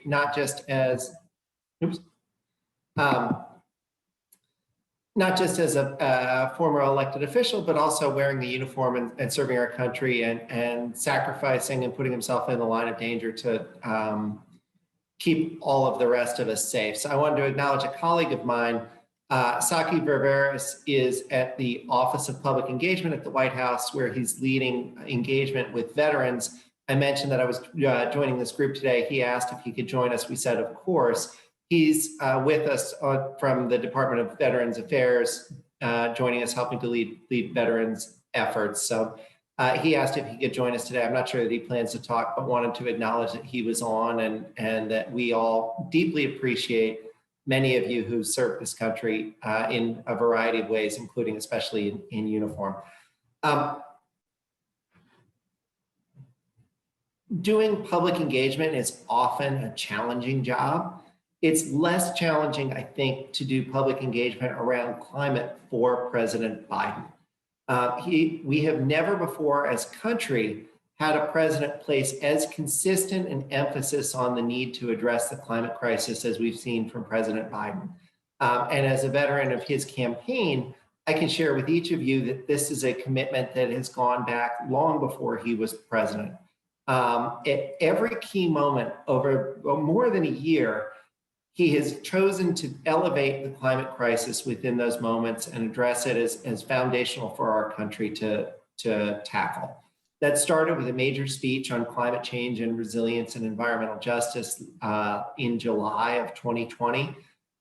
not just as, oops, um, not just as a former elected official, but also wearing the uniform and serving our country and sacrificing and putting himself in the line of danger to keep all of the rest of us safe. So I wanted to acknowledge a colleague of mine. Saki Ververis is at the Office of Public Engagement at the White House, where he's leading engagement with veterans. I mentioned that I was joining this group today. He asked if he could join us. We said, of course. He's with us from the Department of Veterans Affairs, joining us, helping to lead veterans efforts. So he asked if he could join us today. I'm not sure that he plans to talk, but wanted to acknowledge that he was on and that we all deeply appreciate many of you who served this country in a variety of ways, including especially in uniform. Doing public engagement is often a challenging job. It's less challenging, I think, to do public engagement around climate for President Biden. We have never before as country had a president place as consistent an emphasis on the need to address the climate crisis as we've seen from President Biden. And as a veteran of his campaign, I can share with each of you that this is a commitment that has gone back long before he was president. At every key moment over more than a year, he has chosen to elevate the climate crisis within those moments and address it as foundational for our country to tackle. That started with a major speech on climate change and resilience and environmental justice in July of 2020.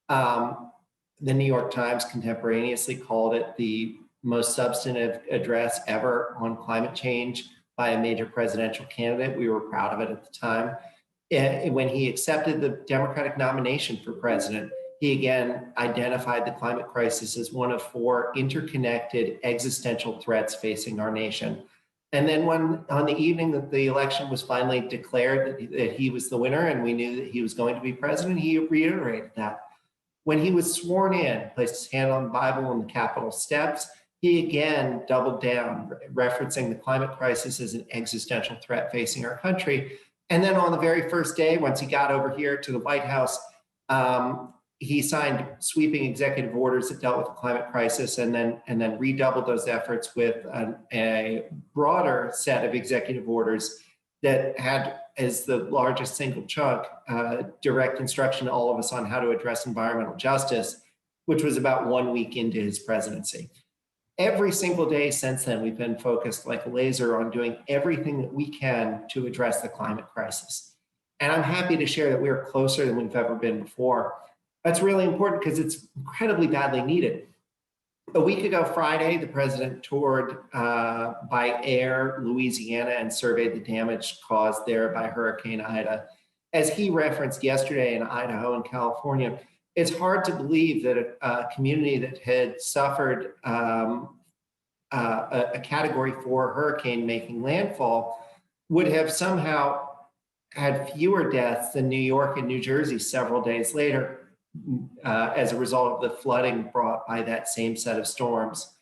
The New York Times contemporaneously called it the most substantive address ever on climate change by a major presidential candidate. We were proud of it at the time. When he accepted the Democratic nomination for president, he again identified the climate crisis as one of 4 interconnected existential threats facing our nation. And then when on the evening that the election was finally declared that he was the winner and we knew that he was going to be president, he reiterated that. When he was sworn in, placed his hand on the Bible on the Capitol steps, he again doubled down, referencing the climate crisis as an existential threat facing our country. And then on the very first day, once he got over here to the White House, he signed sweeping executive orders that dealt with the climate crisis and then redoubled those efforts with a broader set of executive orders that had as the largest single chunk direct instruction to all of us on how to address environmental justice, which was about 1 week into his presidency. Every single day since then, we've been focused like a laser on doing everything that we can to address the climate crisis. And I'm happy to share that we are closer than we've ever been before. That's really important because it's incredibly badly needed. A week ago Friday, the president toured by air Louisiana and surveyed the damage caused there by Hurricane Ida. As he referenced yesterday in Idaho and California, it's hard to believe that a community that had suffered a Category 4 hurricane making landfall would have somehow had fewer deaths than New York and New Jersey several days later as a result of the flooding brought by that same set of storms.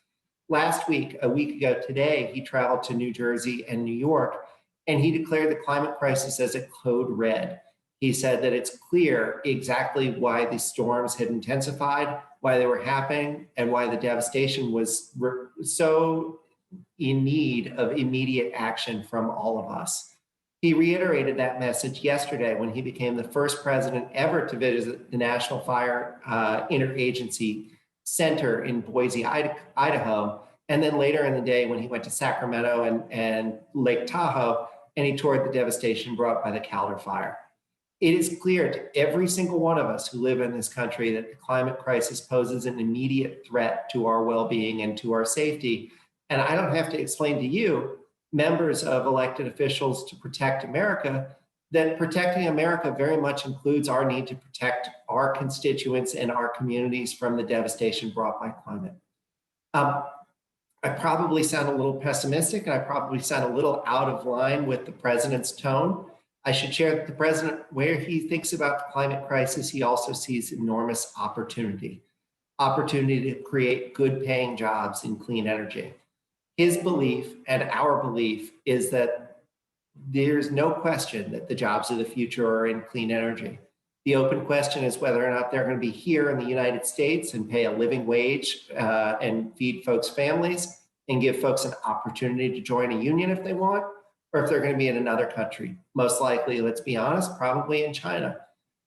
Last week, a week ago today, he traveled to New Jersey and New York, and he declared the climate crisis as a code red. He said that it's clear exactly why the storms had intensified, why they were happening, and why the devastation was so in need of immediate action from all of us. He reiterated that message yesterday when he became the first president ever to visit the National Fire Interagency Center in Boise, Idaho, and then later in the day when he went to Sacramento and Lake Tahoe, and he toured the devastation brought by the Calder Fire. It is clear to every single one of us who live in this country that the climate crisis poses an immediate threat to our well-being and to our safety. And I don't have to explain to you, members of elected officials to protect America, that protecting America very much includes our need to protect our constituents and our communities from the devastation brought by climate. I probably sound a little pessimistic and I probably sound a little out of line with the president's tone. I should share that the president, where he thinks about the climate crisis, he also sees enormous opportunity to create good paying jobs in clean energy. His belief and our belief is that there's no question that the jobs of the future are in clean energy. The open question is whether or not they're going to be here in the United States and pay a living wage and feed folks' families and give folks an opportunity to join a union if they want, or if they're going to be in another country. Most likely, let's be honest, probably in China.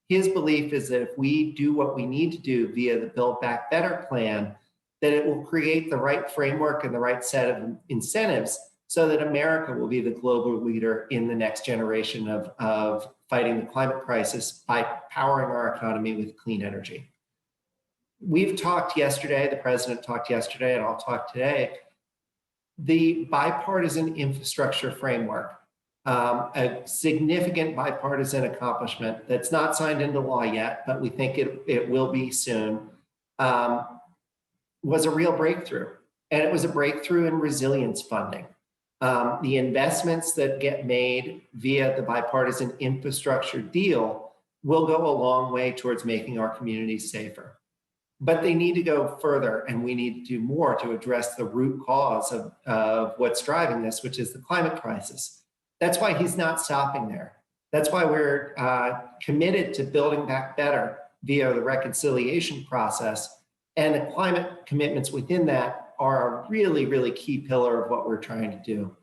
His belief is that if we do what we need to do via the Build Back Better plan, that it will create the right framework and the right set of incentives so that America will be the global leader in the next generation of fighting the climate crisis by powering our economy with clean energy. We've talked yesterday, the president talked yesterday, and I'll talk today, the bipartisan infrastructure framework, a significant bipartisan accomplishment that's not signed into law yet, but we think it will be soon, was a real breakthrough. And it was a breakthrough in resilience funding. The investments that get made via the bipartisan infrastructure deal will go a long way towards making our communities safer. But they need to go further, and we need to do more to address the root cause of what's driving this, which is the climate crisis. That's why he's not stopping there. That's why we're committed to building back better via the reconciliation process. And the climate commitments within that are a really, really key pillar of what we're trying to do.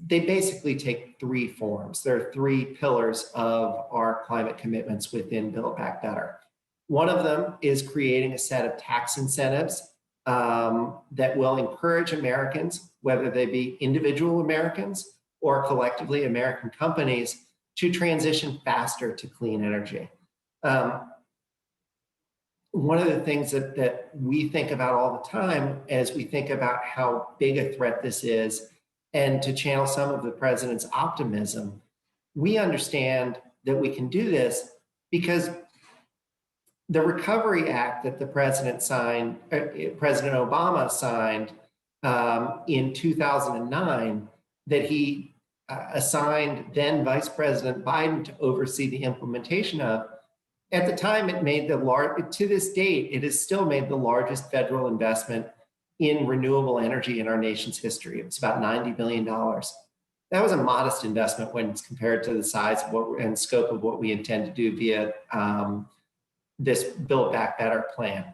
They basically take three forms. There are three pillars of our climate commitments within Build Back Better. One of them is creating a set of tax incentives that will encourage Americans, whether they be individual Americans or collectively American companies, to transition faster to clean energy. One of the things that we think about all the time as we think about how big a threat this is, and to channel some of the president's optimism, we understand that we can do this because the Recovery Act that the president signed, President Obama signed in 2009, that he assigned then Vice President Biden to oversee the implementation of. At the time, it made to this date, it has still made the largest federal investment in renewable energy in our nation's history. It's about $90 billion. That was a modest investment when it's compared to the size of and scope of what we intend to do via this Build Back Better plan.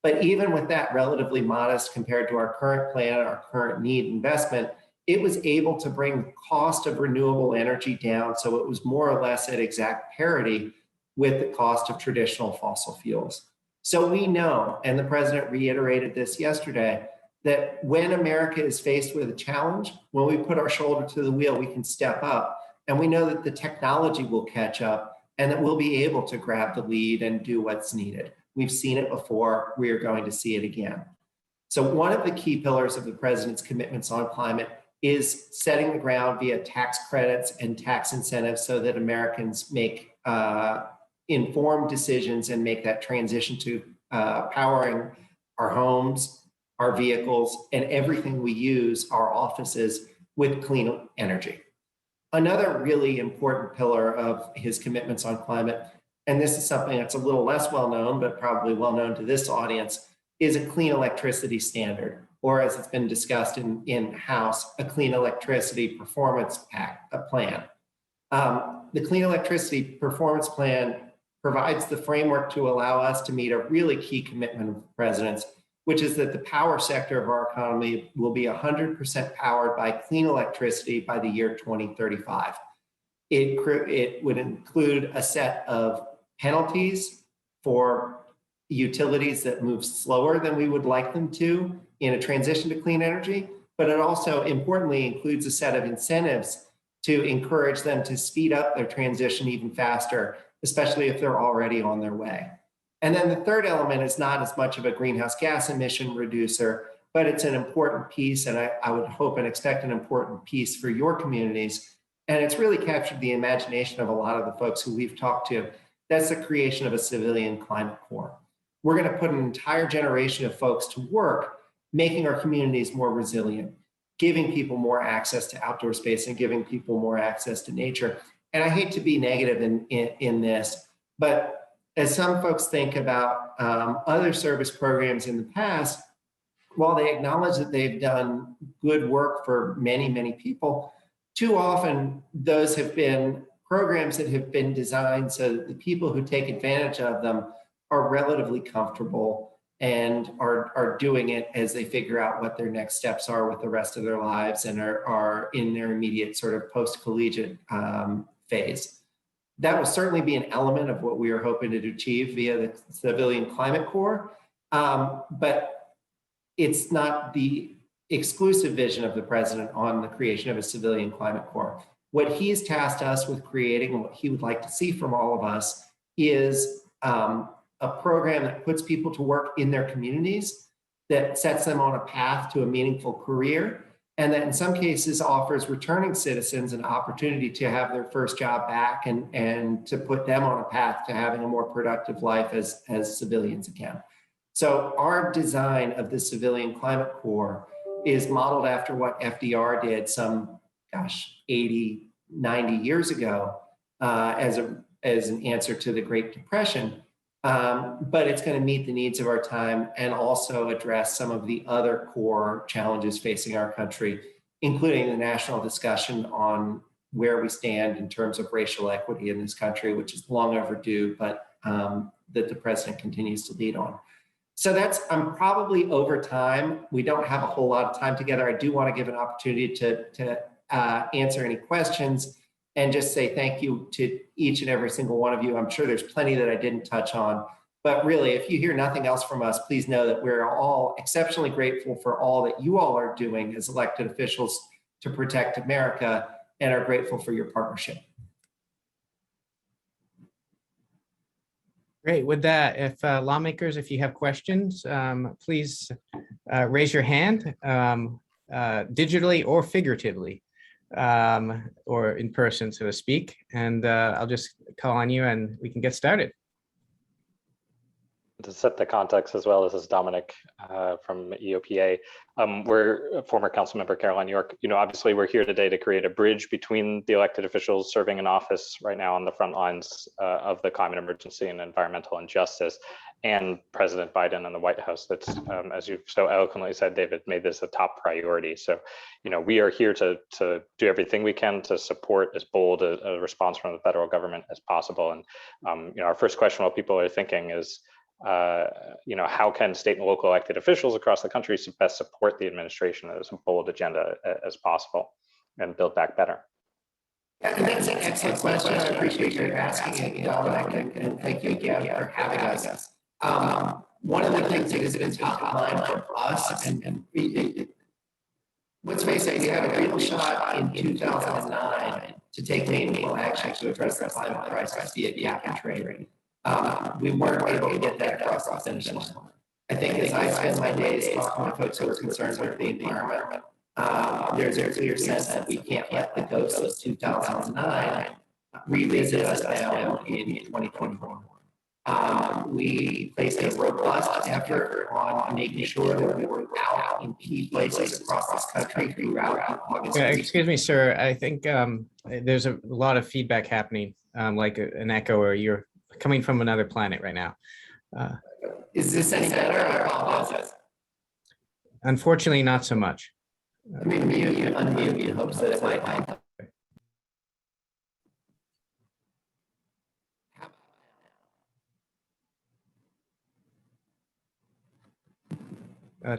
But even with that relatively modest compared to our current plan, our current need investment, it was able to bring the cost of renewable energy down so it was more or less at exact parity with the cost of traditional fossil fuels. So we know, and the president reiterated this yesterday, that when America is faced with a challenge, when we put our shoulder to the wheel, we can step up. And we know that the technology will catch up and that we'll be able to grab the lead and do what's needed. We've seen it before, we are going to see it again. So one of the key pillars of the president's commitments on climate is setting the ground via tax credits and tax incentives so that Americans make informed decisions and make that transition to powering our homes, our vehicles, and everything we use, our offices, with clean energy. Another really important pillar of his commitments on climate, and this is something that's a little less well known, but probably well known to this audience, is a clean electricity standard, or as it's been discussed in House, a clean electricity performance plan. The Clean Electricity Performance Plan provides the framework to allow us to meet a really key commitment of the president's, which is that the power sector of our economy will be 100% powered by clean electricity by the year 2035. It would include a set of penalties for utilities that move slower than we would like them to in a transition to clean energy, but it also importantly includes a set of incentives to encourage them to speed up their transition even faster, especially if they're already on their way. And then the third element is not as much of a greenhouse gas emission reducer, but it's an important piece, and I would hope and expect an important piece for your communities. And it's really captured the imagination of a lot of the folks who we've talked to. That's the creation of a civilian climate corps. We're going to put an entire generation of folks to work, making our communities more resilient, giving people more access to outdoor space and giving people more access to nature. And I hate to be negative in this, but as some folks think about other service programs in the past, while they acknowledge that they've done good work for many, many people, too often those have been programs that have been designed so that the people who take advantage of them are relatively comfortable and are doing it as they figure out what their next steps are with the rest of their lives and are in their immediate sort of post-collegiate phase. That will certainly be an element of what we are hoping to achieve via the Civilian Climate Corps, but it's not the exclusive vision of the president on the creation of a Civilian Climate Corps. What he's tasked us with creating and what he would like to see from all of us is a program that puts people to work in their communities, that sets them on a path to a meaningful career, and that in some cases offers returning citizens an opportunity to have their first job back and to put them on a path to having a more productive life as civilians again. So our design of the Civilian Climate Corps is modeled after what FDR did some, 80, 90 years ago as an answer to the Great Depression. But it's going to meet the needs of our time and also address some of the other core challenges facing our country, including the national discussion on where we stand in terms of racial equity in this country, which is long overdue, but that the president continues to lead on. So I'm probably over time. We don't have a whole lot of time together. I do want to give an opportunity to answer any questions and just say thank you to each and every single one of you. I'm sure there's plenty that I didn't touch on, but really, if you hear nothing else from us, please know that we're all exceptionally grateful for all that you all are doing as elected officials to protect America and are grateful for your partnership. Great. With that, if lawmakers, if you have questions, please raise your hand digitally or figuratively, or in person, so to speak. And I'll just call on you and we can get started. To set the context as well, this is Dominic from EOPA. We're former Councilmember Caroline York. Obviously we're here today to create a bridge between the elected officials serving in office right now on the front lines of the climate emergency and environmental injustice, and President Biden and the White House. That's, as you've so eloquently said, David, made this a top priority. So, we are here to do everything we can to support as bold a response from the federal government as possible. And, our first question while people are thinking is, how can state and local elected officials across the country best support the administration as bold agenda as possible and build back better? Yeah, that's an excellent question. I appreciate you asking it, Dominic, and thank you again for having us. One of the things that has been top of mind for us, and let's face it, we had a real shot in 2009 to take meaningful action to address the climate crisis via cap and trade. We weren't able to get that across the finish line. I think as I spend my days talking to folks who are concerned with the environment, there's a clear sense that we can't let the ghost of 2009 revisit us now in 2021. We placed a robust effort on making sure that we were out in key places across this country throughout August. Excuse me, sir. I think there's a lot of feedback happening, like an echo, or you're coming from another planet right now. Is this any better? I apologize. Unfortunately, not so much. Let me unmute in hopes that it might.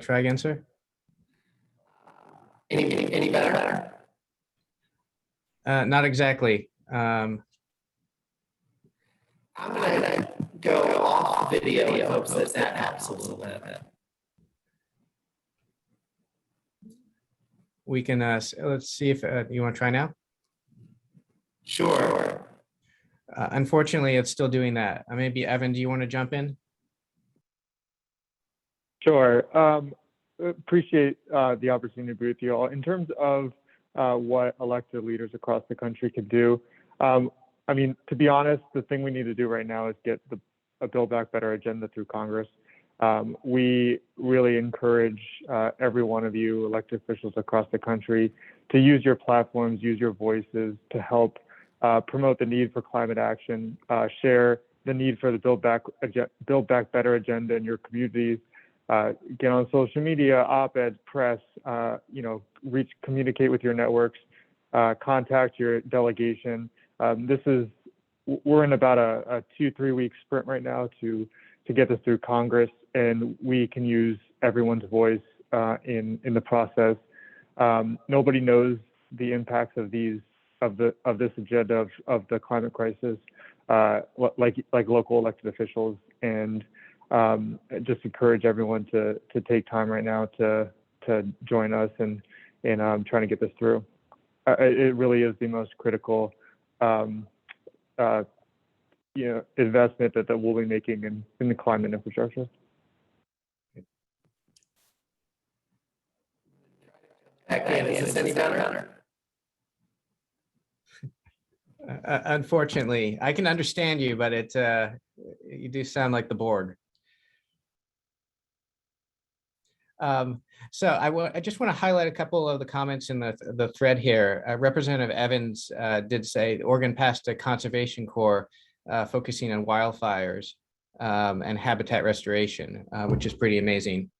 Try again, sir. Any better? Not exactly. I'm going to go off video in hopes that that helps a little bit. We can, let's see if you want to try now. Sure. Unfortunately, it's still doing that. Maybe Evan, do you want to jump in? Sure. Appreciate the opportunity to be with you all. In terms of what elected leaders across the country can do, I mean, to be honest, the thing we need to do right now is get a Build Back Better agenda through Congress. We really encourage every one of you elected officials across the country to use your platforms, use your voices to help promote the need for climate action, share the need for the Build Back Better agenda in your communities, get on social media, op-eds, press, communicate with your networks, contact your delegation. We're in about a 2-3 week sprint right now to get this through Congress, and we can use everyone's voice in the process. Nobody knows the impacts of this agenda of the climate crisis, like local elected officials, and just encourage everyone to take time right now to join us in trying to get this through. It really is the most critical investment that we'll be making in the climate infrastructure. Is this any better? Unfortunately, I can understand you, but you do sound like the Borg. So I just want to highlight a couple of the comments in the thread here. Representative Evans did say Oregon passed a conservation corps focusing on wildfires and habitat restoration, which is pretty amazing.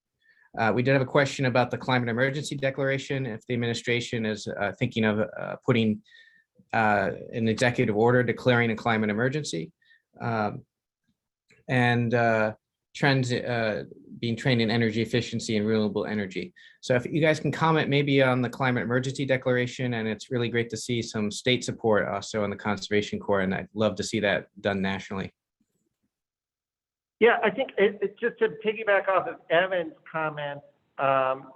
We did have a question about the climate emergency declaration, if the administration is thinking of putting an executive order declaring a climate emergency, and trends being trained in energy efficiency and renewable energy. So if you guys can comment maybe on the climate emergency declaration, and it's really great to see some state support also in the Conservation Corps, and I'd love to see that done nationally. Yeah, I think it's just to piggyback off of Evan's comment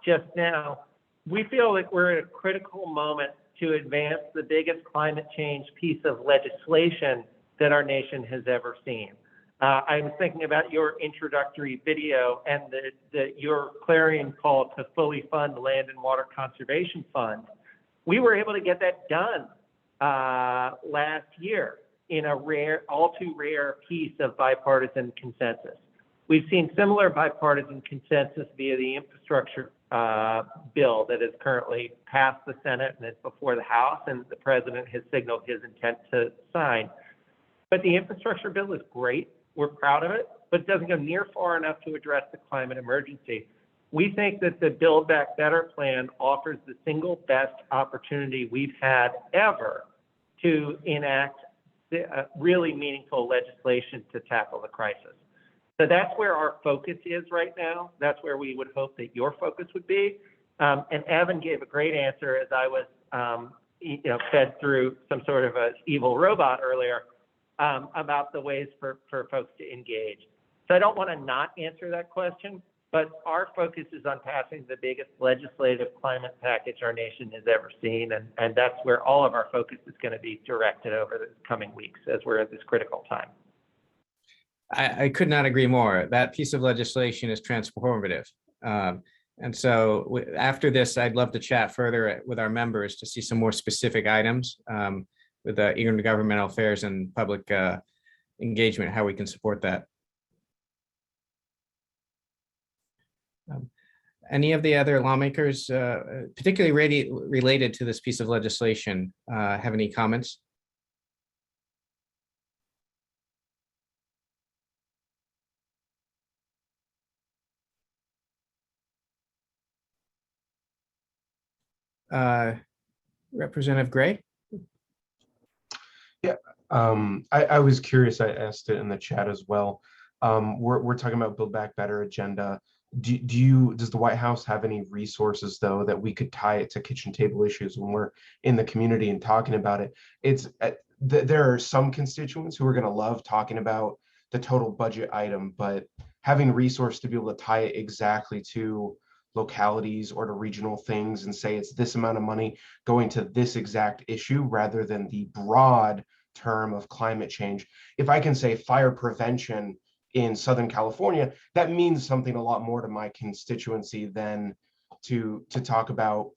just now, we feel like we're at a critical moment to advance the biggest climate change piece of legislation that our nation has ever seen. I was thinking about your introductory video and your clarion call to fully fund the Land and Water Conservation Fund. We were able to get that done last year in a all too rare piece of bipartisan consensus. We've seen similar bipartisan consensus via the infrastructure bill that is currently passed the Senate and is before the House, and the president has signaled his intent to sign. But the infrastructure bill is great. We're proud of it, but it doesn't go near far enough to address the climate emergency. We think that the Build Back Better plan offers the single best opportunity we've had ever to enact really meaningful legislation to tackle the crisis. So that's where our focus is right now. That's where we would hope that your focus would be. And Evan gave a great answer as I was fed through some sort of an evil robot earlier about the ways for folks to engage. So I don't want to not answer that question, but our focus is on passing the biggest legislative climate package our nation has ever seen. And that's where all of our focus is going to be directed over the coming weeks as we're at this critical time. I could not agree more. That piece of legislation is transformative. And so after this, I'd love to chat further with our members to see some more specific items with intergovernmental affairs and public engagement, how we can support that. Any of the other lawmakers, particularly related to this piece of legislation, have any comments? Representative Gray? Yeah, I was curious. I asked it in the chat as well. We're talking about Build Back Better agenda. Does the White House have any resources though that we could tie it to kitchen table issues when we're in the community and talking about it? There are some constituents who are going to love talking about the total budget item, but having resource to be able to tie it exactly to localities or to regional things and say it's this amount of money going to this exact issue rather than the broad term of climate change. If I can say fire prevention in Southern California, that means something a lot more to my constituency than to talk about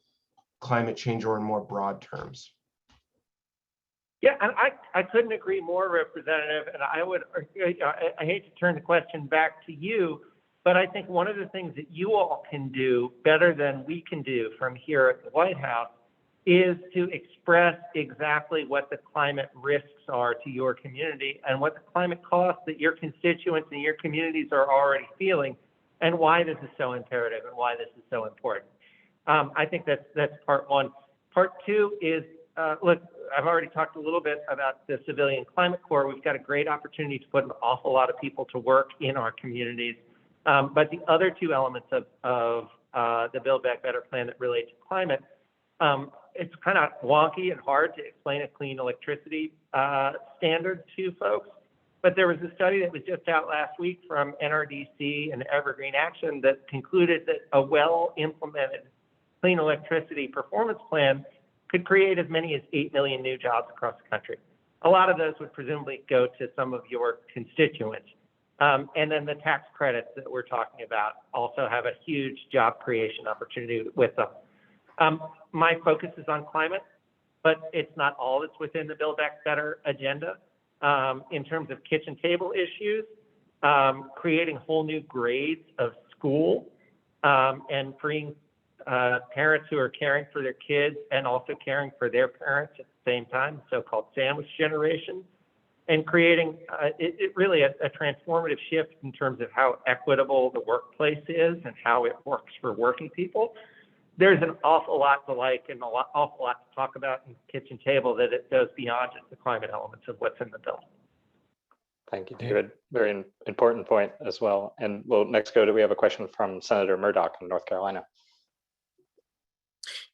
climate change or in more broad terms. Yeah, and I couldn't agree more, Representative. And I hate to turn the question back to you, but I think one of the things that you all can do better than we can do from here at the White House is to express exactly what the climate risks are to your community and what the climate costs that your constituents and your communities are already feeling, and why this is so imperative and why this is so important. I think that's part one. Part two is look, I've already talked a little bit about the Civilian Climate Corps. We've got a great opportunity to put an awful lot of people to work in our communities. But the other two elements of the Build Back Better plan that relate to climate, it's kind of wonky and hard to explain a clean electricity standard to folks. But there was a study that was just out last week from NRDC and Evergreen Action that concluded that a well-implemented clean electricity performance plan could create as many as 8 million new jobs across the country. A lot of those would presumably go to some of your constituents. And then the tax credits that we're talking about also have a huge job creation opportunity with them. My focus is on climate, but it's not all that's within the Build Back Better agenda. In terms of kitchen table issues, creating whole new grades of school, and freeing parents who are caring for their kids and also caring for their parents at the same time, so-called sandwich generation, and creating it really a transformative shift in terms of how equitable the workplace is and how it works for working people. There's an awful lot to like and awful lot to talk about in kitchen table that it goes beyond just the climate elements of what's in the bill. Thank you, David. Very important point as well. And we'll next we have a question from Senator Murdoch in North Carolina.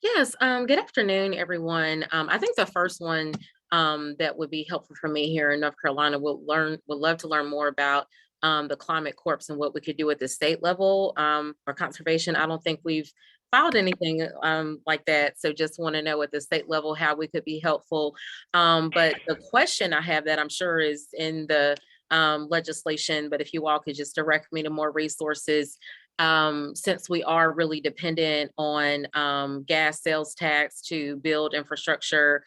Yes, good afternoon, everyone. I think the first one that would be helpful for me here in North Carolina would love to learn more about the Climate Corps and what we could do at the state level for conservation. I don't think we've filed anything like that. So just want to know at the state level how we could be helpful. But the question I have that I'm sure is in the legislation, but if you all could just direct me to more resources, since we are really dependent on gas sales tax to build infrastructure,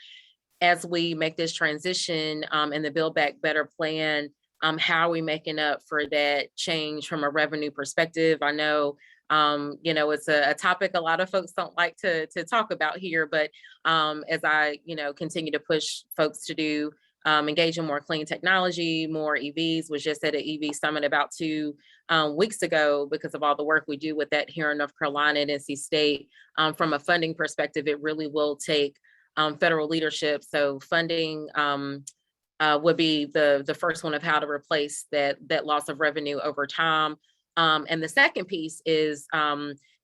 as we make this transition in the Build Back Better plan, how are we making up for that change from a revenue perspective? I know it's a topic a lot of folks don't like to talk about here, but as I, continue to push folks to do engage in more clean technology, more EVs, was just at an EV summit about 2 weeks ago because of all the work we do with that here in North Carolina and NC State. From a funding perspective, it really will take federal leadership. So funding would be the first one of how to replace that loss of revenue over time. And the second piece is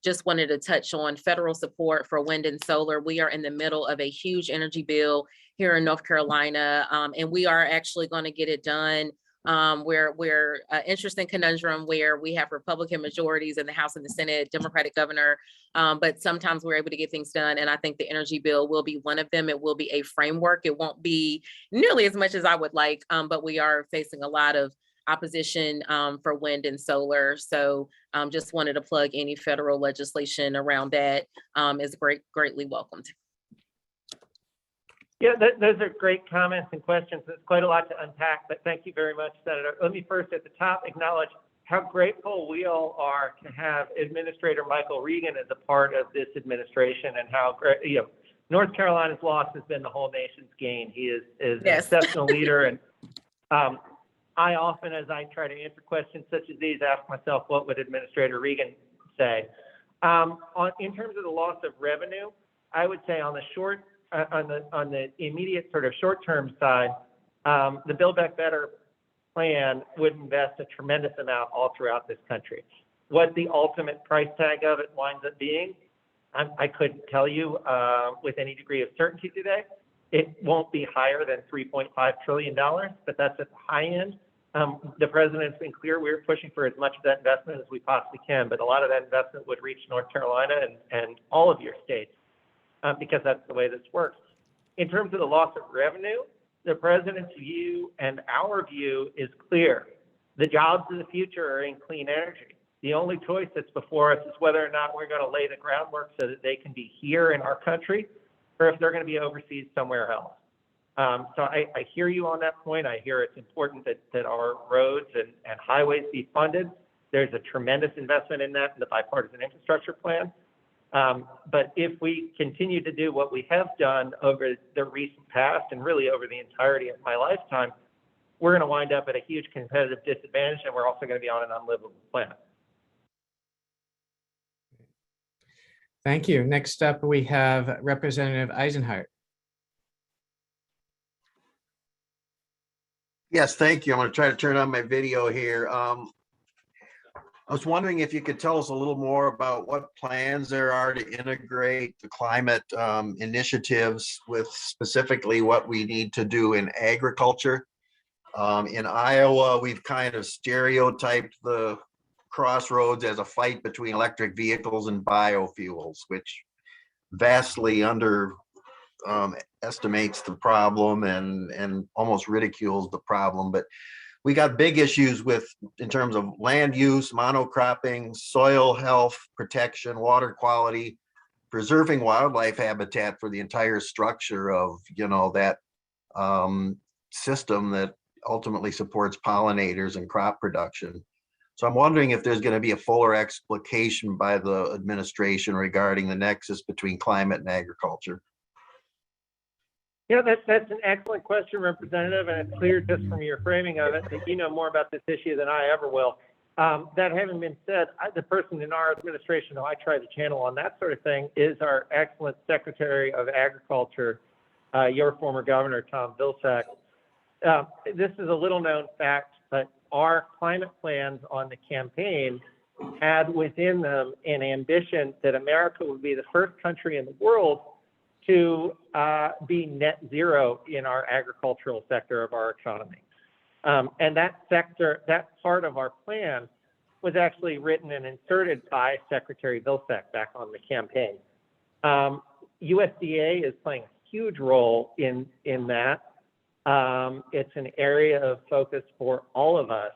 just wanted to touch on federal support for wind and solar. We are in the middle of a huge energy bill here in North Carolina, and we are actually going to get it done. We're an interesting conundrum where we have Republican majorities in the House and the Senate, Democratic governor, but sometimes we're able to get things done. And I think the energy bill will be one of them. It will be a framework. It won't be nearly as much as I would like, but we are facing a lot of opposition for wind and solar. So just wanted to plug any federal legislation around that is greatly welcomed. Yeah, those are great comments and questions. There's quite a lot to unpack, but thank you very much, Senator. Let me first at the top acknowledge how grateful we all are to have Administrator Michael Regan as a part of this administration, and how great, North Carolina's loss has been the whole nation's gain. He is yes. An exceptional leader. And I often, as I try to answer questions such as these, ask myself, what would Administrator Regan say? In terms of the loss of revenue, I would say on the immediate sort of short-term side, the Build Back Better plan would invest a tremendous amount all throughout this country. What the ultimate price tag of it winds up being, I couldn't tell you with any degree of certainty today. It won't be higher than $3.5 trillion, but that's at the high end. The president's been clear we're pushing for as much of that investment as we possibly can, but a lot of that investment would reach North Carolina and all of your states because that's the way this works. In terms of the loss of revenue, the president's view and our view is clear. The jobs of the future are in clean energy. The only choice that's before us is whether or not we're going to lay the groundwork so that they can be here in our country, or if they're going to be overseas somewhere else. So I hear you on that point. I hear it's important that our roads and highways be funded. There's a tremendous investment in that in the bipartisan infrastructure plan. But if we continue to do what we have done over the recent past and really over the entirety of my lifetime, we're going to wind up at a huge competitive disadvantage, and we're also going to be on an unlivable planet. Thank you. Next up, we have Representative Eisenhart. Yes, thank you. I'm going to try to turn on my video here. I was wondering if you could tell us a little more about what plans there are to integrate the climate initiatives with specifically what we need to do in agriculture. In Iowa, we've kind of stereotyped the crossroads as a fight between electric vehicles and biofuels, which vastly estimates the problem and almost ridicules the problem. But we got big issues in terms of land use, monocropping, soil health protection, water quality, preserving wildlife habitat for the entire structure of, that system that ultimately supports pollinators and crop production. So I'm wondering if there's going to be a fuller explication by the administration regarding the nexus between climate and agriculture. That's an excellent question, Representative, and it's clear just from your framing of it that you know more about this issue than I ever will. That having been said, the person in our administration who I try to channel on that sort of thing is our excellent Secretary of Agriculture, your former governor, Tom Vilsack. This is a little known fact, but our climate plans on the campaign had within them an ambition that America would be the first country in the world to be net zero in our agricultural sector of our economy. And that sector, that part of our plan was actually written and inserted by Secretary Vilsack back on the campaign. USDA is playing a huge role in that. It's an area of focus for all of us.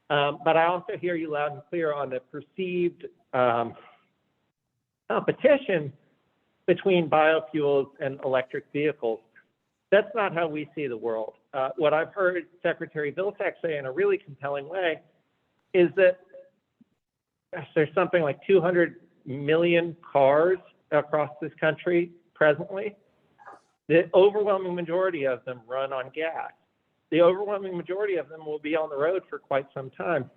But I also hear you loud and clear on the perceived competition between biofuels and electric vehicles. That's not how we see the world. What I've heard Secretary Vilsack say in a really compelling way is that there's something like 200 million cars across this country presently. The overwhelming majority of them run on gas. The overwhelming majority of them will be on the road for quite some time.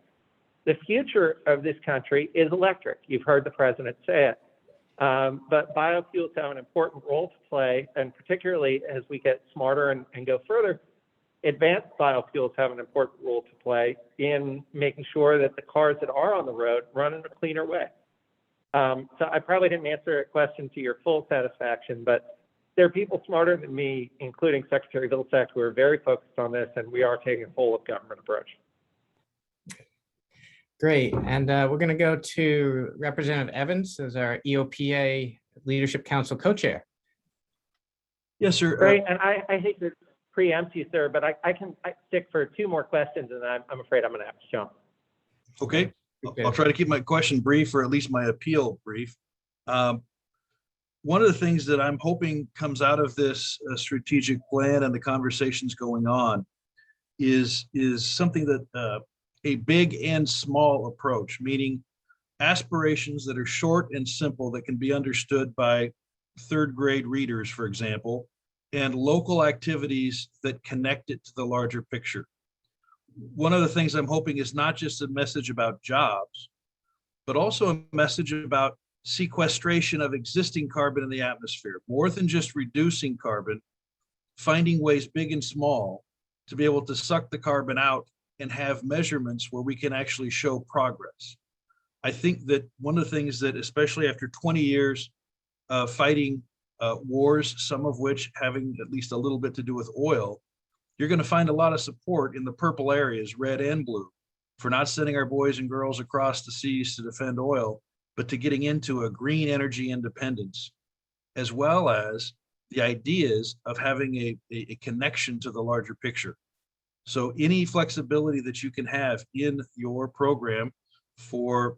The future of this country is electric. You've heard the president say it. But biofuels have an important role to play, and particularly as we get smarter and go further, advanced biofuels have an important role to play in making sure that the cars that are on the road run in a cleaner way. So I probably didn't answer a question to your full satisfaction, but there are people smarter than me, including Secretary Vilsack, who are very focused on this, and we are taking a full of government approach. Great. And we're going to go to Representative Evans as our EOPA Leadership Council co-chair. Yes, sir. Great. And I hate to preempt you, sir, but I can stick for two more questions, and I'm afraid I'm going to have to jump. Okay. Okay. I'll try to keep my question brief, or at least my appeal brief. One of the things that I'm hoping comes out of this strategic plan and the conversations going on is something that a big and small approach, meaning aspirations that are short and simple that can be understood by third grade readers, for example, and local activities that connect it to the larger picture. One of the things I'm hoping is not just a message about jobs, but also a message about sequestration of existing carbon in the atmosphere, more than just reducing carbon, finding ways big and small to be able to suck the carbon out and have measurements where we can actually show progress. I think that one of the things that, especially after 20 years of fighting wars, some of which having at least a little bit to do with oil, you're going to find a lot of support in the purple areas, red and blue, for not sending our boys and girls across the seas to defend oil, but to getting into a green energy independence, as well as the ideas of having a connection to the larger picture. So any flexibility that you can have in your program for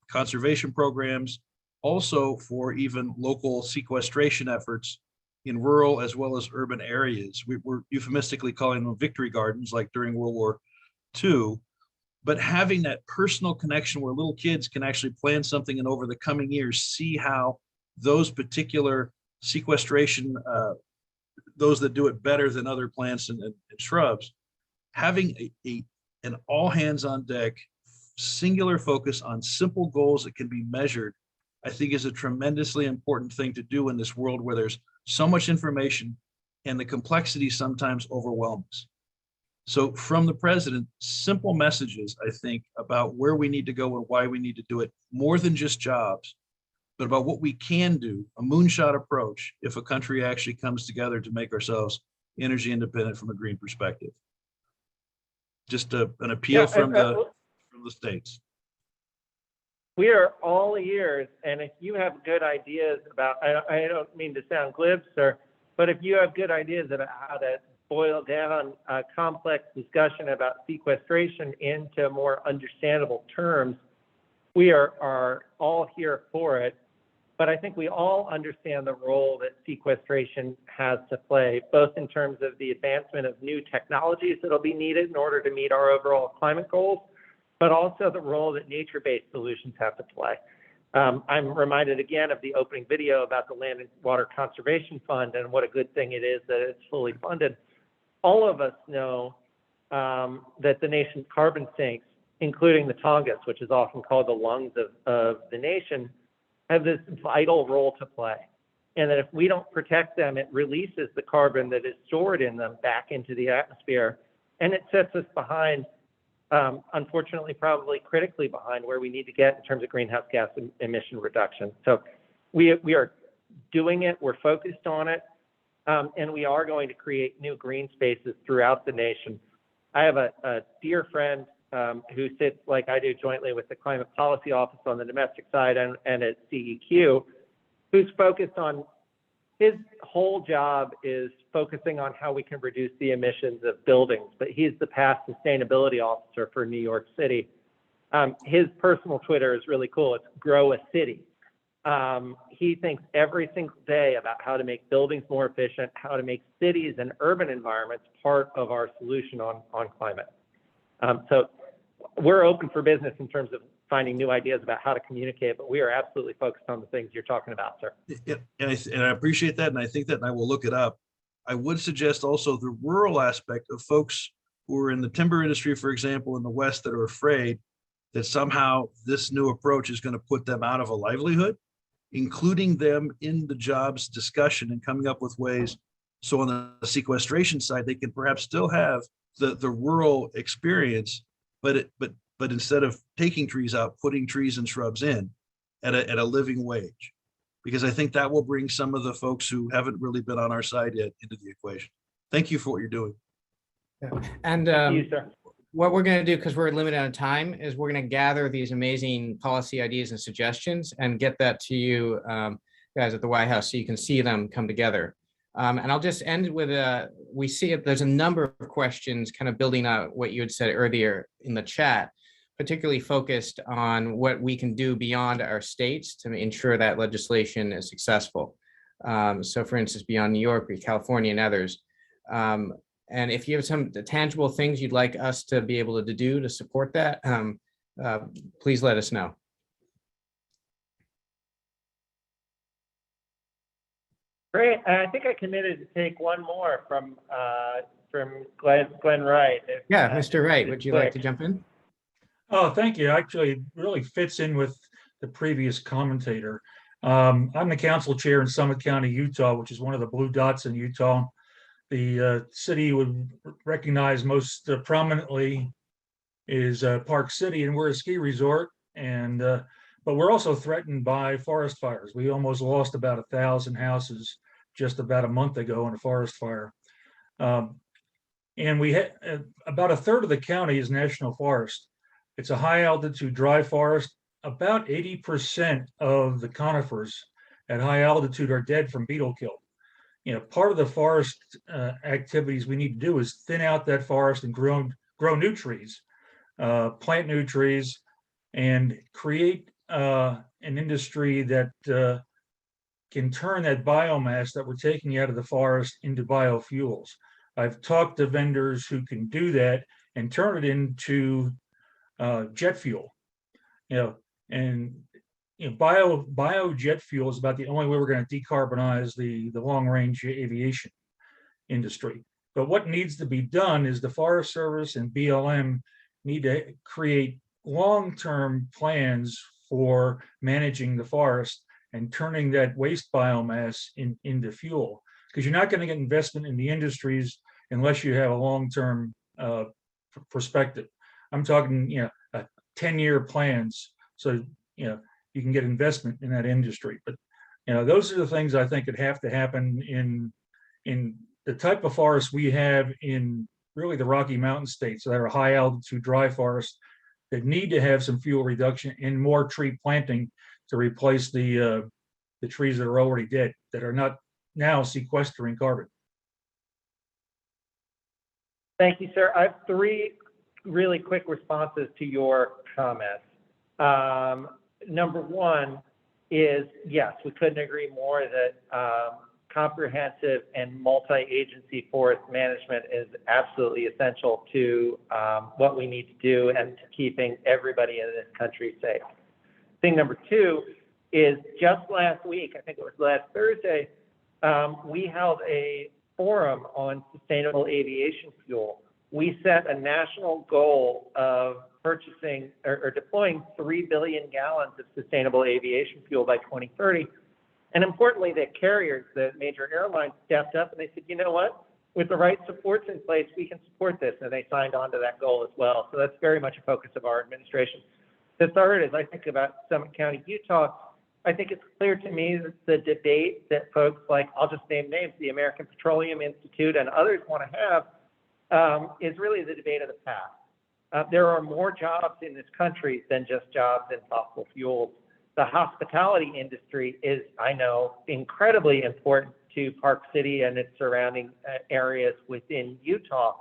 conservation programs, also for even local sequestration efforts in rural as well as urban areas. We're euphemistically calling them victory gardens, like during World War II, but having that personal connection where little kids can actually plan something and over the coming years see how those particular sequestration, those that do it better than other plants and shrubs, having an all hands on deck, singular focus on simple goals that can be measured, I think is a tremendously important thing to do in this world where there's so much information and the complexity sometimes overwhelms. So from the president, simple messages, I think, about where we need to go and why we need to do it, more than just jobs, but about what we can do, a moonshot approach if a country actually comes together to make ourselves energy independent from a green perspective. Just an appeal from the states. We are all ears, and if you have good ideas about, I don't mean to sound glib, sir, but if you have good ideas about how to boil down a complex discussion about sequestration into more understandable terms, we are all here for it. But I think we all understand the role that sequestration has to play, both in terms of the advancement of new technologies that'll be needed in order to meet our overall climate goals, but also the role that nature-based solutions have to play. I'm reminded again of the opening video about the Land and Water Conservation Fund and what a good thing it is that it's fully funded. All of us know that the nation's carbon sinks, including the Tongass, which is often called the lungs of the nation, have this vital role to play. And that if we don't protect them, it releases the carbon that is stored in them back into the atmosphere. And it sets us behind, unfortunately, probably critically behind where we need to get in terms of greenhouse gas emission reduction. So we are doing it, we're focused on it, and we are going to create new green spaces throughout the nation. I have a dear friend who sits, like I do, jointly with the Climate Policy Office on the domestic side and at CEQ, who's focused on, his whole job is focusing on how we can reduce the emissions of buildings, but he's the past sustainability officer for New York City. His personal Twitter is really cool. It's Grow a City. He thinks every single day about how to make buildings more efficient, how to make cities and urban environments part of our solution on climate. So we're open for business in terms of finding new ideas about how to communicate, but we are absolutely focused on the things you're talking about, sir. And I appreciate that, and I think that, and I will look it up. I would suggest also the rural aspect of folks who are in the timber industry, for example, in the West, that are afraid that somehow this new approach is going to put them out of a livelihood, including them in the jobs discussion and coming up with ways. So on the sequestration side, they can perhaps still have the rural experience, but instead of taking trees out, putting trees and shrubs in at a living wage. Because I think that will bring some of the folks who haven't really been on our side yet into the equation. Thank you for what you're doing. And Thank you, sir. what we're going to do, because we're limited on time, is we're going to gather these amazing policy ideas and suggestions and get that to you guys at the White House so you can see them come together. And I'll just end with we see it, there's a number of questions kind of building out what you had said earlier in the chat, particularly focused on what we can do beyond our states to ensure that legislation is successful. So for instance, beyond New York, California and others. And if you have some tangible things you'd like us to be able to do to support that, please let us know. Great. I think I committed to take one more from Glenn Wright. Yeah, Mr. Wright, would you like to jump in? Oh, thank you. Actually, it really fits in with the previous commentator. I'm the council chair in Summit County, Utah, which is one of the blue dots in Utah. The city would recognize most prominently is Park City, and we're a ski resort. And but we're also threatened by forest fires. We almost lost about 1,000 houses just about a month ago in a forest fire. And we had about a third of the county is national forest. It's a high altitude dry forest. About 80% of the conifers at high altitude are dead from beetle kill. You know, part of the forest activities we need to do is thin out that forest and grow new trees, plant new trees, and create an industry that can turn that biomass that we're taking out of the forest into biofuels. I've talked to vendors who can do that and turn it into jet fuel. You know, and bio jet fuel is about the only way we're going to decarbonize the long range aviation industry. But what needs to be done is the Forest Service and BLM need to create long-term plans for managing the forest and turning that waste biomass into fuel. Because you're not going to get investment in the industries unless you have a long-term perspective. I'm talking, 10-year plans. So, you can get investment in that industry. But, those are the things I think that have to happen in the type of forests we have in really the Rocky Mountain states that are high altitude dry forests that need to have some fuel reduction and more tree planting to replace the trees that are already dead, that are not now sequestering carbon. Thank you, sir. I have 3 really quick responses to your comments. Number 1 is, yes, we couldn't agree more that comprehensive and multi-agency forest management is absolutely essential to what we need to do and to keeping everybody in this country safe. Thing number 2 is, just last week, I think it was last Thursday, we held a forum on sustainable aviation fuel. We set a national goal of purchasing or deploying 3 billion gallons of sustainable aviation fuel by 2030. And importantly, the carriers, the major airlines, stepped up and they said, you know what, with the right supports in place, we can support this. And they signed on to that goal as well. So that's very much a focus of our administration. The third is, I think about Summit County, Utah. I think it's clear to me that the debate that folks like, I'll just name names, the American Petroleum Institute and others want to have is really the debate of the past. There are more jobs in this country than just jobs in fossil fuels. The hospitality industry is, I know, incredibly important to Park City and its surrounding areas within Utah.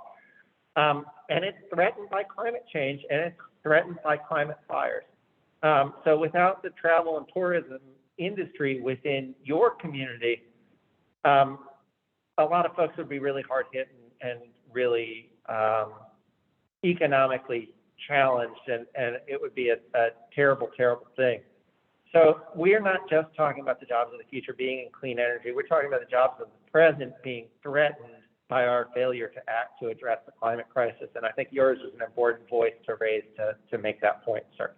And it's threatened by climate change and it's threatened by climate fires. So without the travel and tourism industry within your community, a lot of folks would be really hard hit and really economically challenged, and it would be a terrible, terrible thing. So we are not just talking about the jobs of the future being in clean energy. We're talking about the jobs of the present being threatened by our failure to act to address the climate crisis. And I think yours is an important voice to raise to make that point, sir.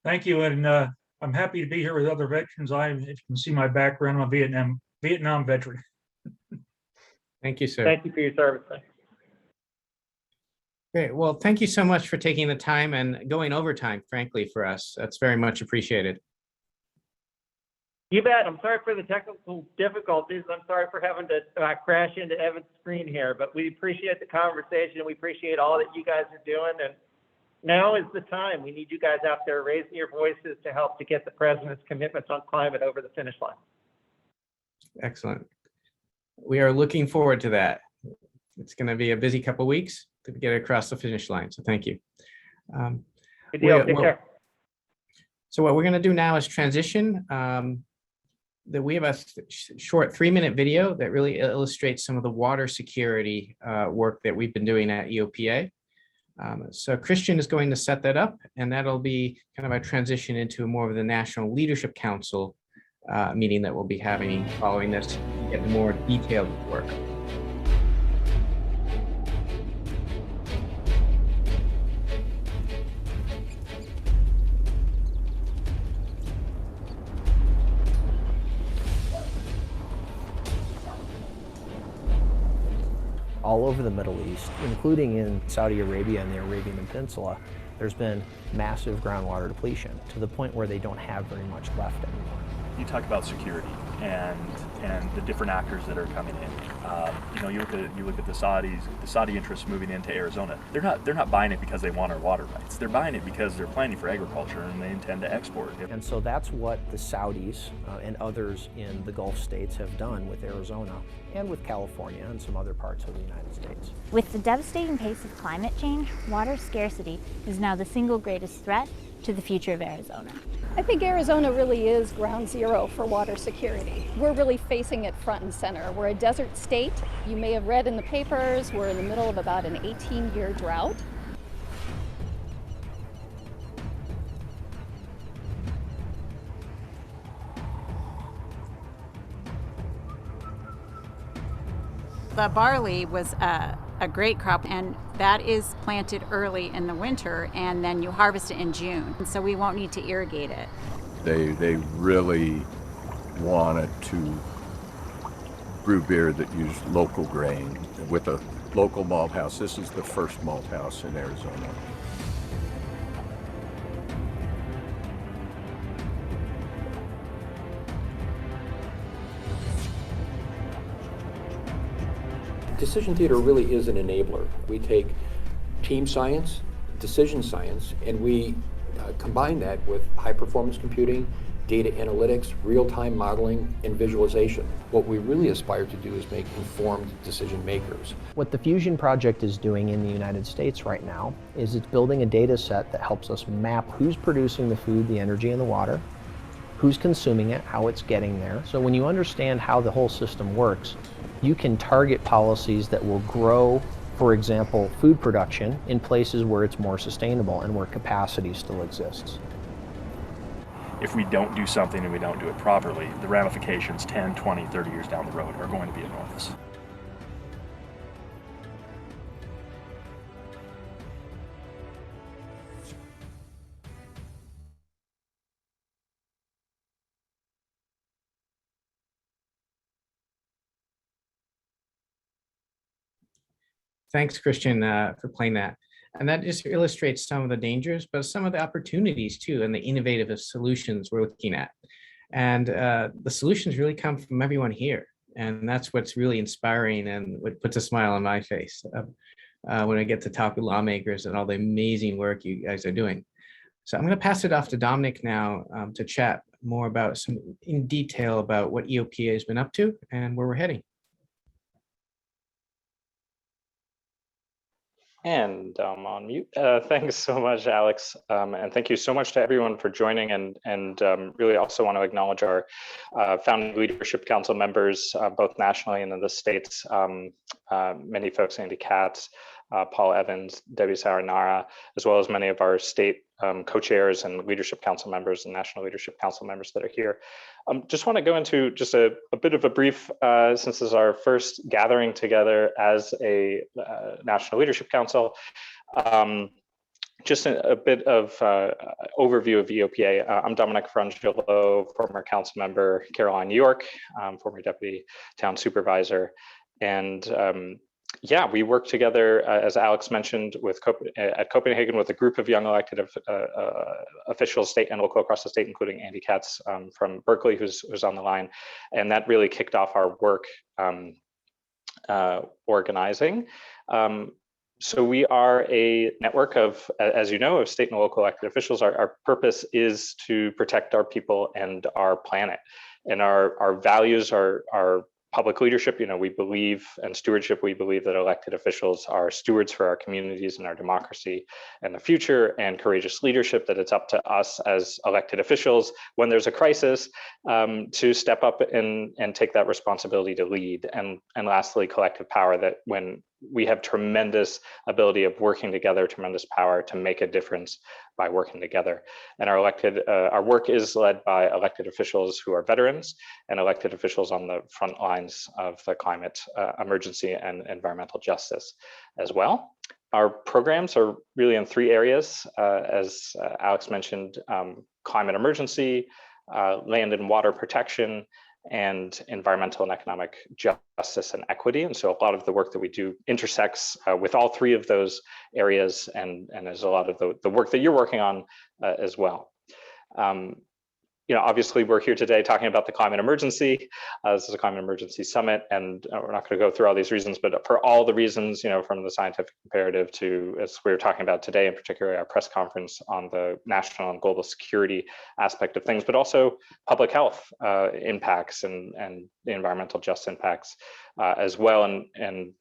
Thank you. And I'm happy to be here with other veterans. If you can see my background, I'm a Vietnam veteran. Thank you, sir. Thank you for your service. Great. Well, thank you so much for taking the time and going overtime, frankly, for us. That's very much appreciated. You bet. I'm sorry for the technical difficulties. I'm sorry for having to crash into Evan's screen here, but we appreciate the conversation. We appreciate all that you guys are doing. And now is the time. We need you guys out there raising your voices to help to get the president's commitments on climate over the finish line. Excellent. We are looking forward to that. It's going to be a busy couple of weeks to get across the finish line. So thank you. Good deal. Take care. So what we're going to do now is transition. We have a short 3-minute video that really illustrates some of the water security work that we've been doing at EOPA. So Christian is going to set that up, and that'll be kind of a transition into more of the National Leadership Council meeting that we'll be having following this to get more detailed work. All over the Middle East, including in Saudi Arabia and the Arabian Peninsula, there's been massive groundwater depletion to the point where they don't have very much left anymore. You talk about security and the different actors that are coming in. You look at the Saudis, the Saudi interests moving into Arizona. They're not buying it because they want our water rights. They're buying it because they're planning for agriculture and they intend to export it. And so that's what the Saudis and others in the Gulf states have done with Arizona and with California and some other parts of the United States. With the devastating pace of climate change, water scarcity is now the single greatest threat to the future of Arizona. I think Arizona really is ground zero for water security. We're really facing it front and center. We're a desert state. You may have read in the papers, we're in the middle of about an 18-year drought. The barley was a great crop, and that is planted early in the winter, and then you harvest it in June, and so we won't need to irrigate it. They really wanted to brew beer that used local grain with a local malt house. This is the first malt house in Arizona. Decision Theater really is an enabler. We take team science, decision science, and we combine that with high-performance computing, data analytics, real-time modeling, and visualization. What we really aspire to do is make informed decision makers. What the Fusion Project is doing in the United States right now is it's building a data set that helps us map who's producing the food, the energy, and the water, who's consuming it, how it's getting there. So when you understand how the whole system works, you can target policies that will grow, for example, food production in places where it's more sustainable and where capacity still exists. If we don't do something and we don't do it properly, the ramifications 10, 20, 30 years down the road are going to be enormous. Thanks, Christian, for playing that. And that just illustrates some of the dangers, but some of the opportunities too, and the innovative solutions we're looking at. And the solutions really come from everyone here. And that's what's really inspiring and what puts a smile on my face when I get to talk with lawmakers and all the amazing work you guys are doing. So I'm going to pass it off to Dominic now to chat more about some in detail about what EOPA has been up to and where we're heading. And I'm on mute. Thanks so much, Alex. And thank you so much to everyone for joining, and really also want to acknowledge our Founding Leadership Council members, both nationally and in the states. Many folks, Andy Katz, Paul Evans, Debbie Saranara, as well as many of our state co-chairs and leadership council members and national leadership council members that are here. Just want to go into just a bit of a brief, since this is our first gathering together as a national leadership council. Just a bit of overview of EOPA. I'm Dominic Frangillo, former council member, Caroline, New York, former deputy town supervisor. And yeah, we work together, as Alex mentioned, at Copenhagen with a group of young elected officials, state and local across the state, including Andy Katz from Berkeley, who's on the line. And that really kicked off our work organizing. So we are a network of, as you know, of state and local elected officials. Our purpose is to protect our people and our planet. And our values are public leadership. You know, we believe, and stewardship, we believe that elected officials are stewards for our communities and our democracy and the future, and courageous leadership, that it's up to us as elected officials when there's a crisis to step up and take that responsibility to lead. And lastly, collective power, that when we have tremendous ability of working together, tremendous power to make a difference by working together. And our work is led by elected officials who are veterans and elected officials on the front lines of the climate emergency and environmental justice as well. Our programs are really in three areas, as Alex mentioned: climate emergency, land and water protection, and environmental and economic justice and equity. And so a lot of the work that we do intersects with all three of those areas, and there's a lot of the work that you're working on as well. You know, obviously we're here today talking about the climate emergency. This is a climate emergency summit, and we're not going to go through all these reasons, but for all the reasons, you know, from the scientific imperative to, as we were talking about today, in particular our press conference on the national and global security aspect of things, but also public health impacts and the environmental justice impacts as well. And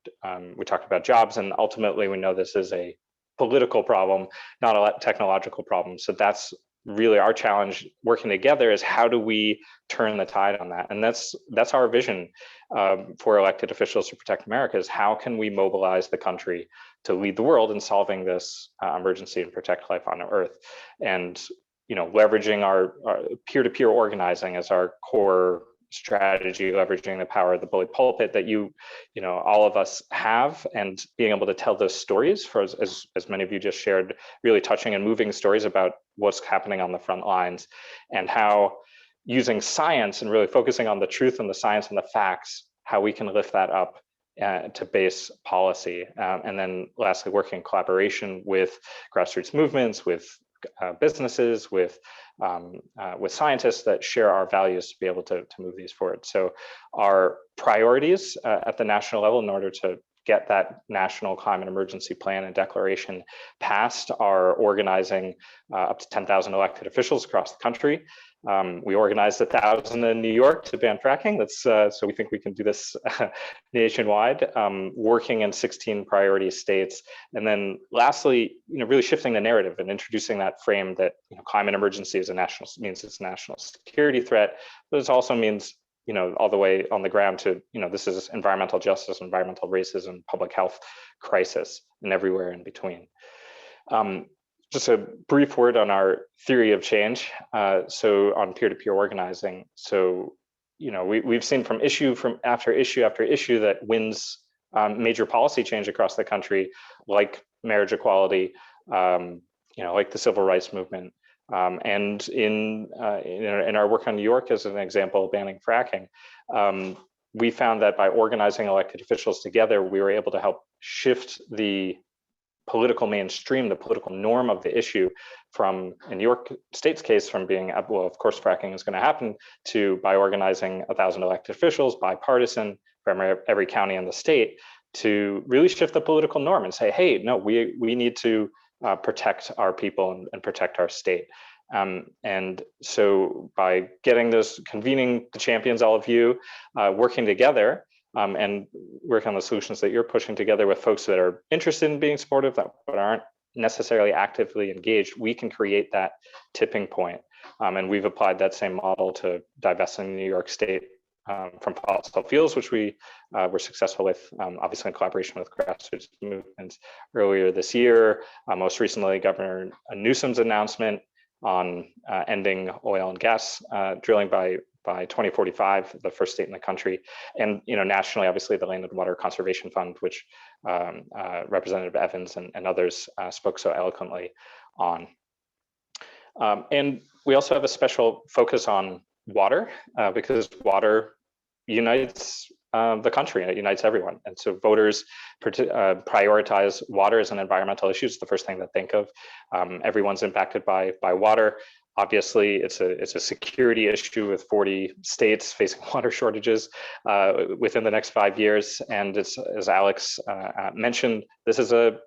we talked about jobs, and ultimately we know this is a political problem, not a technological problem. So that's really our challenge working together, is how do we turn the tide on that? And that's our vision for elected officials to protect America, is how can we mobilize the country to lead the world in solving this emergency and protect life on Earth? And, you know, leveraging our peer-to-peer organizing as our core strategy, leveraging the power of the bully pulpit that you know, all of us have, and being able to tell those stories, for as many of you just shared, really touching and moving stories about what's happening on the front lines, and how using science and really focusing on the truth and the science and the facts how we can lift that up to base policy. And then lastly, working in collaboration with grassroots movements, with businesses, with scientists that share our values to be able to move these forward. So our priorities at the national level in order to get that national climate emergency plan and declaration passed are organizing up to 10,000 elected officials across the country. We organized 1,000 in New York to ban fracking. That's so we think we can do this nationwide, working in 16 priority states. And then lastly, really shifting the narrative and introducing that frame that climate emergency is means it's a national security threat, but it also means all the way on the ground to, this is environmental justice, environmental racism, public health crisis, and everywhere in between. Just a brief word on our theory of change. So on peer-to-peer organizing. So, we've seen from issue after issue that wins major policy change across the country, like marriage equality, like the civil rights movement. And in our work on New York, as an example, banning fracking, we found that by organizing elected officials together, we were able to help shift the political mainstream, the political norm of the issue from, in New York State's case, from being, well, of course, fracking is going to happen, to by organizing 1,000 elected officials, bipartisan, from every county in the state, to really shift the political norm and say, hey, no, we need to protect our people and protect our state. And so by getting those, convening the champions, all of you, working together and work on the solutions that you're pushing together with folks that are interested in being supportive, but aren't necessarily actively engaged, we can create that tipping point. And we've applied that same model to divesting New York State from fossil fuels, which we were successful with, obviously in collaboration with grassroots movements earlier this year. Most recently, Governor Newsom's announcement on ending oil and gas drilling by 2045, the first state in the country. And nationally, obviously, the Land and Water Conservation Fund, which Representative Evans and others spoke so eloquently on. And we also have a special focus on water, because water unites the country and it unites everyone. And so voters prioritize water as an environmental issue. It's the first thing they think of. Everyone's impacted by water. Obviously, it's a security issue with 40 states facing water shortages within the next 5 years. And it's, as Alex mentioned, this is a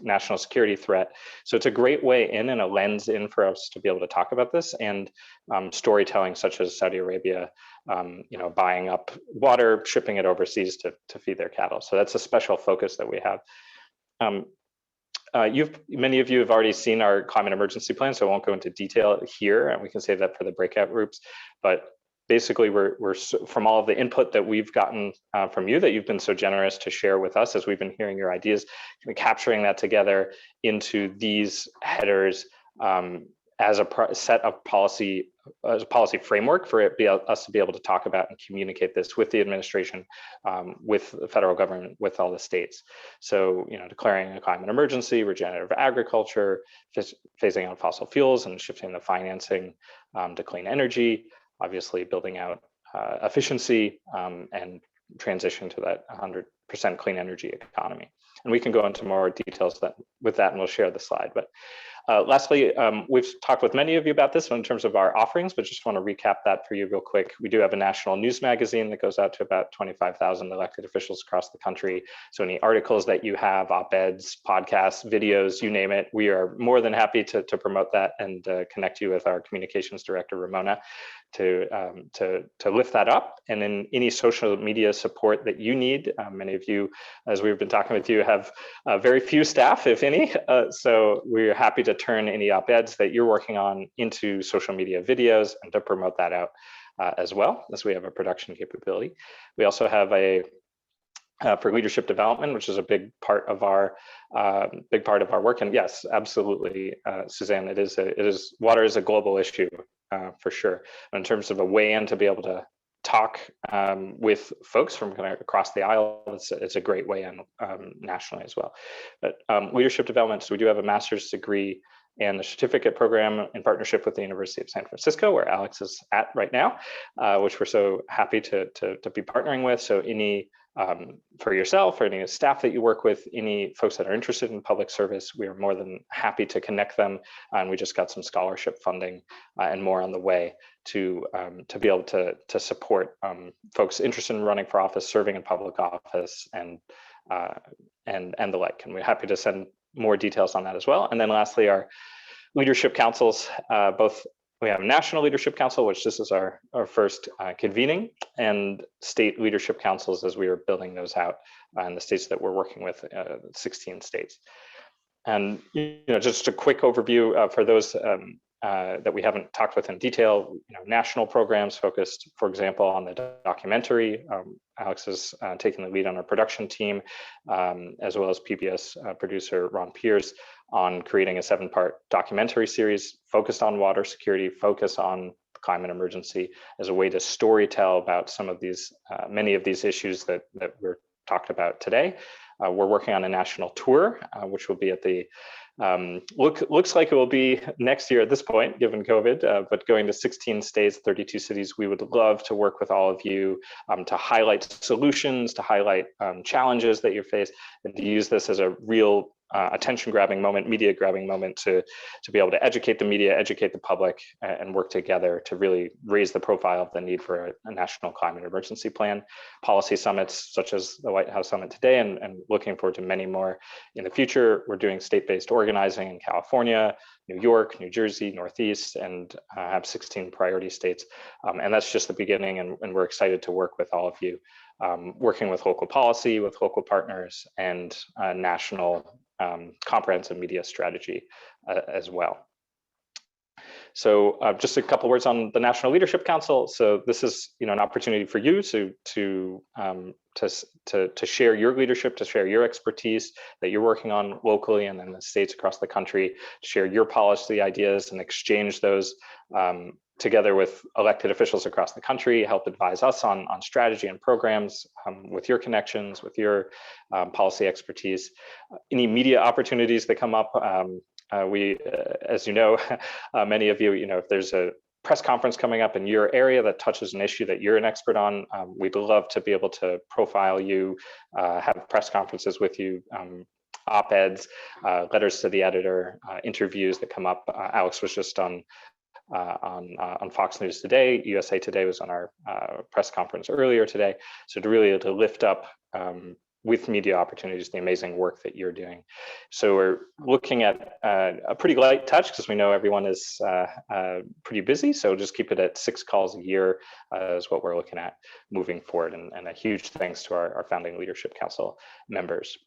national security threat. So it's a great way in and a lens in for us to be able to talk about this, and storytelling such as Saudi Arabia, buying up water, shipping it overseas to feed their cattle. So that's a special focus that we have. Many of you have already seen our climate emergency plan, so I won't go into detail here, and we can save that for the breakout groups. But basically, we're from all of the input that we've gotten from you, that you've been so generous to share with us as we've been hearing your ideas, capturing that together into these headers as a set of policy, as a policy framework for us to be able to talk about and communicate this with the administration, with the federal government, with all the states. So, declaring a climate emergency, regenerative agriculture, phasing out fossil fuels and shifting the financing to clean energy, obviously building out efficiency and transition to that 100% clean energy economy. And we can go into more details with that, and we'll share the slide. But lastly, we've talked with many of you about this in terms of our offerings, but just want to recap that for you real quick. We do have a national news magazine that goes out to about 25,000 elected officials across the country. So any articles that you have, op-eds, podcasts, videos, you name it, we are more than happy to promote that and connect you with our communications director, Ramona, to lift that up. And then any social media support that you need. Many of you, as we've been talking with you, have very few staff, if any. So we're happy to turn any op-eds that you're working on into social media videos and to promote that out as well, as we have a production capability. We also have for leadership development, which is a big part of our work. And yes, absolutely, Suzanne, water is a global issue for sure. In terms of a way in to be able to talk with folks from kind of across the aisle, it's a great way in nationally as well. But leadership development, so we do have a master's degree and the certificate program in partnership with the University of San Francisco, where Alex is at right now, which we're so happy to be partnering with. So any, for yourself or any staff that you work with, any folks that are interested in public service, we are more than happy to connect them. And we just got some scholarship funding and more on the way to be able to support folks interested in running for office, serving in public office, and the like. And we're happy to send more details on that as well. And then lastly, our leadership councils, both we have a National Leadership Council, which this is our first convening, and state leadership councils as we are building those out in the states that we're working with, 16 states. And just a quick overview for those that we haven't talked with in detail. National programs focused, for example, on the documentary. Alex is taking the lead on our production team, as well as PBS producer Ron Pierce, on creating a 7-part documentary series focused on water security, focused on the climate emergency, as a way to storytell about some of these, many of these issues that we're talked about today. We're working on a national tour, which will be at the looks like it will be next year at this point, given COVID, but going to 16 states, 32 cities. We would love to work with all of you to highlight solutions, to highlight challenges that you face, and to use this as a real attention-grabbing moment, media-grabbing moment to be able to educate the media, educate the public, and work together to really raise the profile of the need for a national climate emergency plan. Policy summits such as the White House Summit today, and looking forward to many more in the future. We're doing state-based organizing in California, New York, New Jersey, Northeast, and have 16 priority states. And that's just the beginning, and we're excited to work with all of you, working with local policy, with local partners, and national comprehensive media strategy as well. So just a couple words on the National Leadership Council. So this is an opportunity for you to share your leadership, to share your expertise that you're working on locally and in the states across the country, share your policy ideas and exchange those together with elected officials across the country, help advise us on strategy and programs with your connections, with your policy expertise. Any media opportunities that come up, we, as you know, many of you, if there's a press conference coming up in your area that touches an issue that you're an expert on, we'd love to be able to profile you, have press conferences with you, op-eds, letters to the editor, interviews that come up. Alex was just on Fox News Today. USA Today was on our press conference earlier today. So to lift up with media opportunities, the amazing work that you're doing. So we're looking at a pretty light touch because we know everyone is pretty busy. So just keep it at 6 calls a year is what we're looking at moving forward. And a huge thanks to our founding Leadership Council members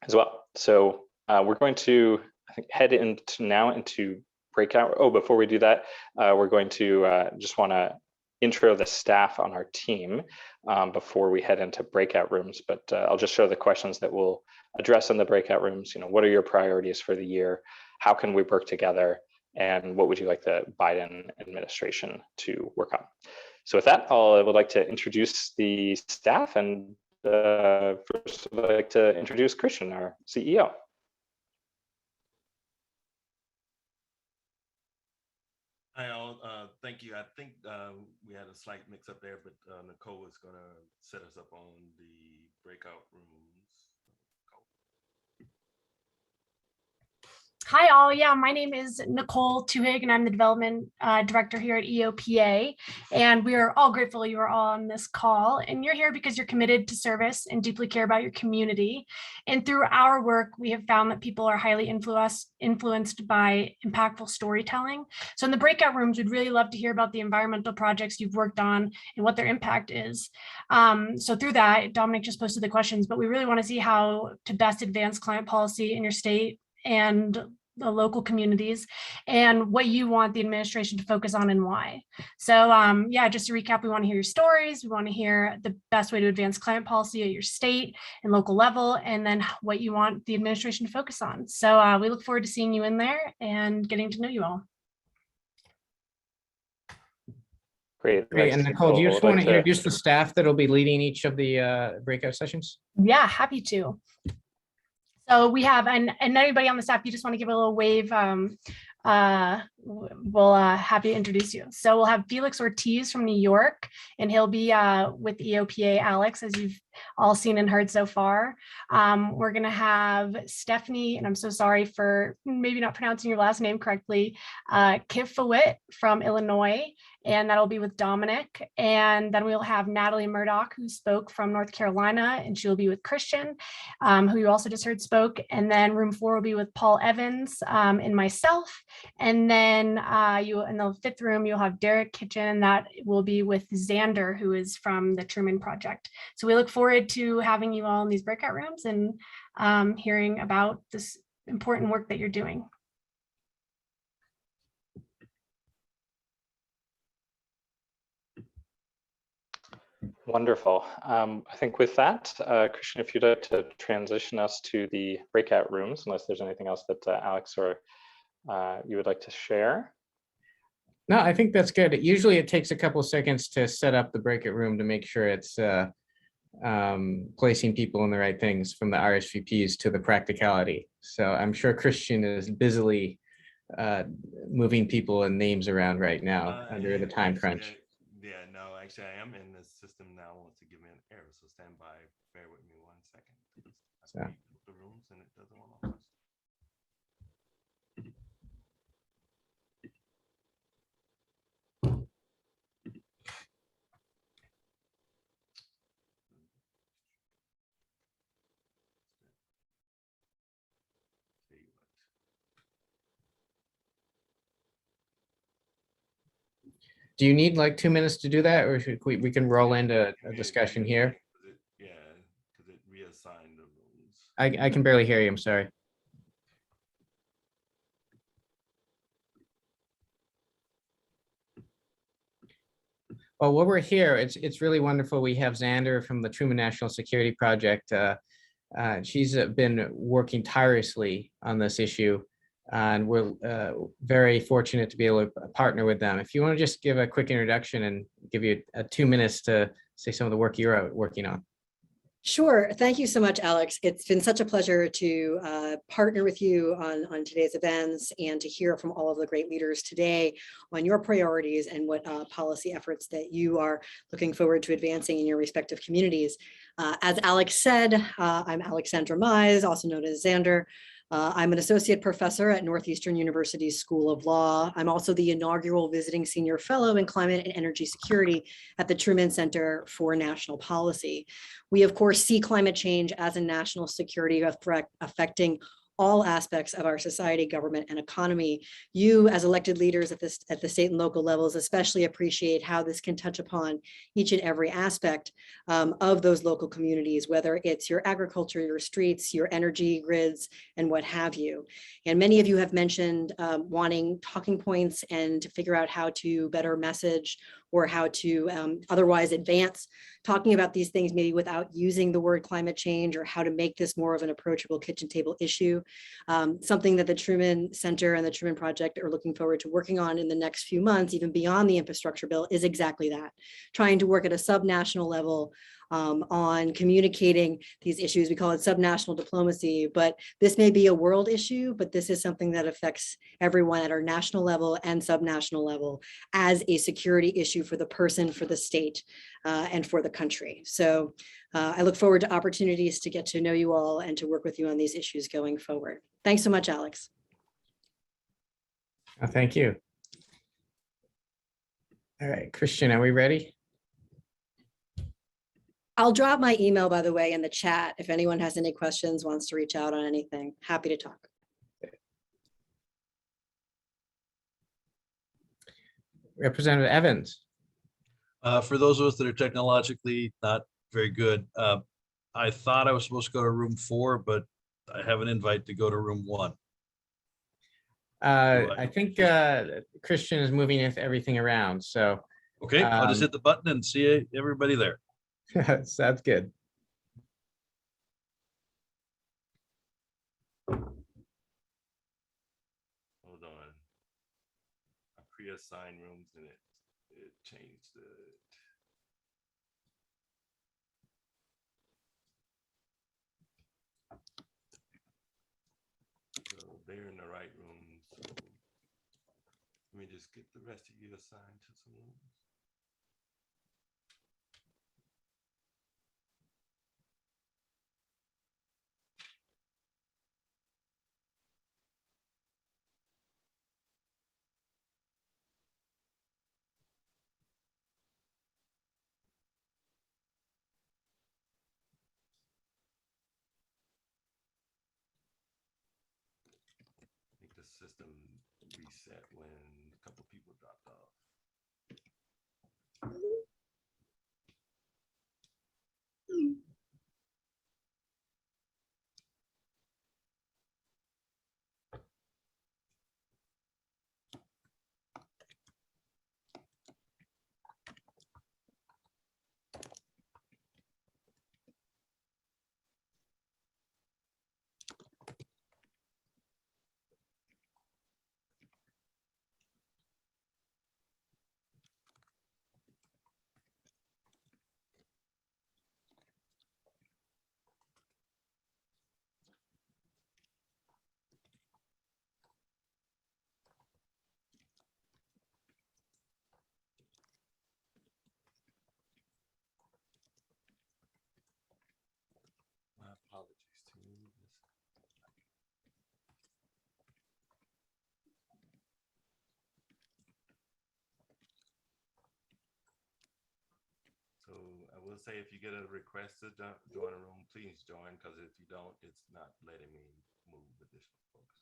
as well. So we're going to, I think, head into breakout. Oh, before we do that, we're going to just want to intro the staff on our team before we head into breakout rooms. But I'll just show the questions that we'll address in the breakout rooms. What are your priorities for the year? How can we work together? And what would you like the Biden administration to work on? So with that, I would like to introduce the staff. And first, I'd like to introduce Christian, our CEO. Hi all, thank you. I think we had a slight mix up there, but Nicole is going to set us up on the breakout rooms. Hi all, yeah, my name is Nicole Tuhig and I'm the development director here at EOPA. And we are all grateful you are all on this call, and you're here because you're committed to service and deeply care about your community. And through our work, we have found that people are highly influenced by impactful storytelling. So in the breakout rooms, we'd really love to hear about the environmental projects you've worked on and what their impact is. So through that, Dominic just posted the questions, but we really want to see how to best advance climate policy in your state and the local communities, and what you want the administration to focus on and why. So yeah, just to recap, we want to hear your stories. We want to hear the best way to advance climate policy at your state and local level, and then what you want the administration to focus on. So we look forward to seeing you in there and getting to know you all. Great. And Nicole, do you just want to introduce the staff that'll be leading each of the breakout sessions? Yeah, happy to. So we have, and anybody on the staff, you just want to give a little wave, we'll happy to introduce you. So we'll have Felix Ortiz from New York, and he'll be with EOPA Alex, as you've all seen and heard so far. We're going to have Stephanie, and I'm so sorry for maybe not pronouncing your last name correctly, Kifawit from Illinois, and that'll be with Dominic. And then we'll have Natalie Murdoch, who spoke from North Carolina, and she'll be with Christian, who you also just heard spoke. And then room 4 will be with Paul Evans and myself. And then in the 5th room, you'll have Derek Kitchen. That will be with Xander, who is from the Truman Project. So we look forward to having you all in these breakout rooms and hearing about this important work that you're doing. Wonderful. I think with that, Christian, if you'd like to transition us to the breakout rooms, unless there's anything else that Alex or you would like to share. No, I think that's good. Usually it takes a couple of seconds to set up the breakout room to make sure it's placing people in the right things, from the RSVPs to the practicality. So I'm sure Christian is busily moving people and names around right now under the time crunch. Yeah, no, actually I am, and the system now wants to give me an error, so stand by, bear with me 1 second. So. The rooms and it doesn't want to. Do you need like 2 minutes to do that, or should we can roll into a discussion here? Yeah, because it reassigned the rooms. I can barely hear you. I'm sorry. Well, while we're here, it's really wonderful. We have Xander from the Truman National Security Project. She's been working tirelessly on this issue, and we're very fortunate to be able to partner with them. If you want to just give a quick introduction and give you 2 minutes to say some of the work you're working on. Sure. Thank you so much, Alex. It's been such a pleasure to partner with you on today's events and to hear from all of the great leaders today on your priorities and what policy efforts that you are looking forward to advancing in your respective communities. As Alex said, I'm Alexandra Mize, also known as Xander. I'm an associate professor at Northeastern University School of Law. I'm also the inaugural visiting senior fellow in climate and energy security at the Truman Center for National Policy. We, of course, see climate change as a national security threat affecting all aspects of our society, government, and economy. You, as elected leaders at the state and local levels, especially appreciate how this can touch upon each and every aspect of those local communities, whether it's your agriculture, your streets, your energy grids, and what have you. And many of you have mentioned wanting talking points and to figure out how to better message or how to otherwise advance talking about these things, maybe without using the word climate change, or how to make this more of an approachable kitchen table issue. Something that the Truman Center and the Truman Project are looking forward to working on in the next few months, even beyond the infrastructure bill, is exactly that, trying to work at a subnational level on communicating these issues. We call it subnational diplomacy, but this may be a world issue, but this is something that affects everyone at our national level and subnational level as a security issue for the person, for the state, and for the country. So I look forward to opportunities to get to know you all and to work with you on these issues going forward. Thanks so much, Alex. Thank you. All right, Christian, are we ready? I'll drop my email, by the way, in the chat. If anyone has any questions, wants to reach out on anything, happy to talk. Representative Evans. For those of us that are technologically not very good, I thought I was supposed to go to room 4, but I have an invite to go to room 1. I think Christian is moving everything around. So okay, I'll just hit the button and see everybody there. Sounds good. Hold on. I pre-assigned rooms and it changed it. they're in the right room. So let me just get the rest of you assigned to some rooms. I think the system reset when a couple people dropped off. My apologies to you. So I will say, if you get a request to join a room, please join, because if you don't, it's not letting me move additional folks.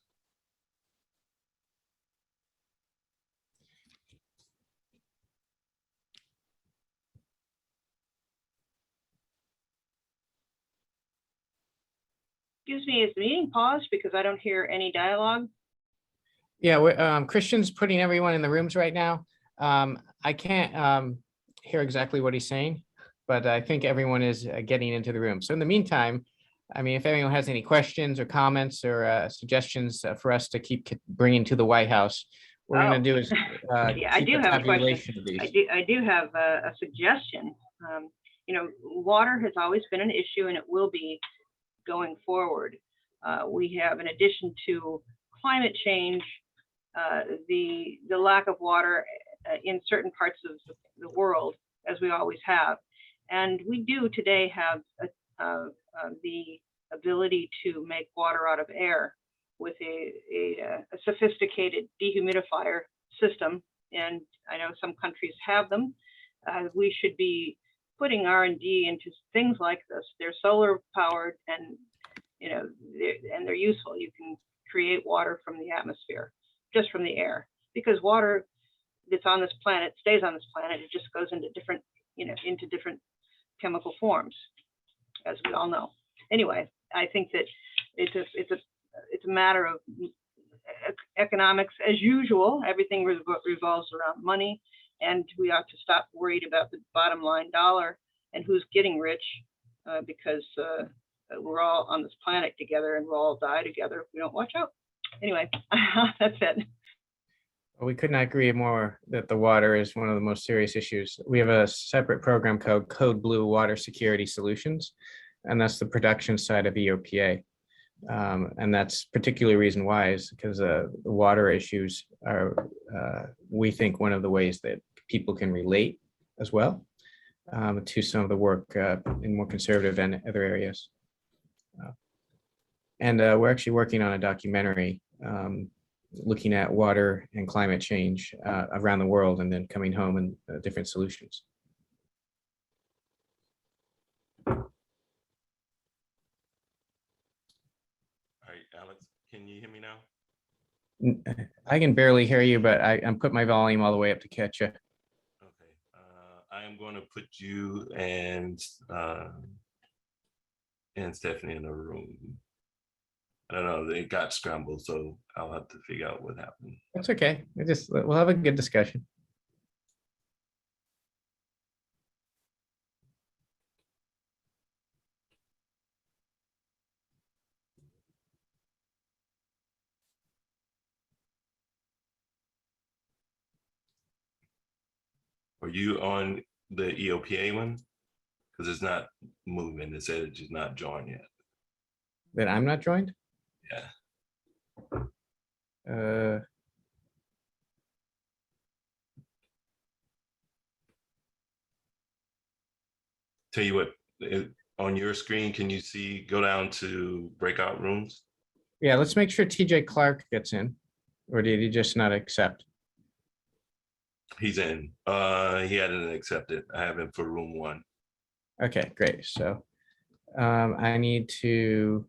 Excuse me, is the meeting paused because I don't hear any dialogue? Yeah, Christian's putting everyone in the rooms right now. I can't hear exactly what he's saying, but I think everyone is getting into the room. So in the meantime, I mean, if anyone has any questions or comments or suggestions for us to keep bringing to the White House, what we're going to do is Yeah, I keep do a have a question. tabulation of these. I do have a suggestion. You know, water has always been an issue, and it will be going forward. We have, in addition to climate change, the lack of water in certain parts of the world, as we always have. And we do today have the ability to make water out of air with a sophisticated dehumidifier system. And I know some countries have them. We should be putting R&D into things like this. They're solar powered, and you know, they're useful. You can create water from the atmosphere, just from the air, because water that's on this planet stays on this planet. It just goes into different, you know, into different chemical forms, as we all know. Anyway, I think that it's a matter of economics as usual. Everything revolves around money, and we ought to stop worried about the bottom line dollar and who's getting rich, because we're all on this planet together, and we'll all die together if we don't watch out. Anyway, that's it. Well, we could not agree more that the water is one of the most serious issues. We have a separate program called Code Blue Water Security Solutions, and that's the production side of EOPA. And that's particularly reason why is because the water issues are, we think, one of the ways that people can relate as well to some of the work in more conservative and other areas. And we're actually working on a documentary looking at water and climate change around the world, and then coming home and different solutions. All right, Alex, can you hear me now? I can barely hear you, but I'm putting my volume all the way up to catch you. Okay, I am going to put you and Stephanie in a room. I don't know, it got scrambled, so I'll have to figure out what happened. That's okay. We'll have a good discussion. Are you on the EOPA one? Because it's not moving. It said it's just not joined yet. That I'm not joined? Yeah. Uh, Tell you what, on your screen, can you see, go down to breakout rooms? yeah, let's make sure TJ Clark gets in, or did he just not accept? He's in. He hadn't accepted. I have him for room 1. Okay, great. So I need to,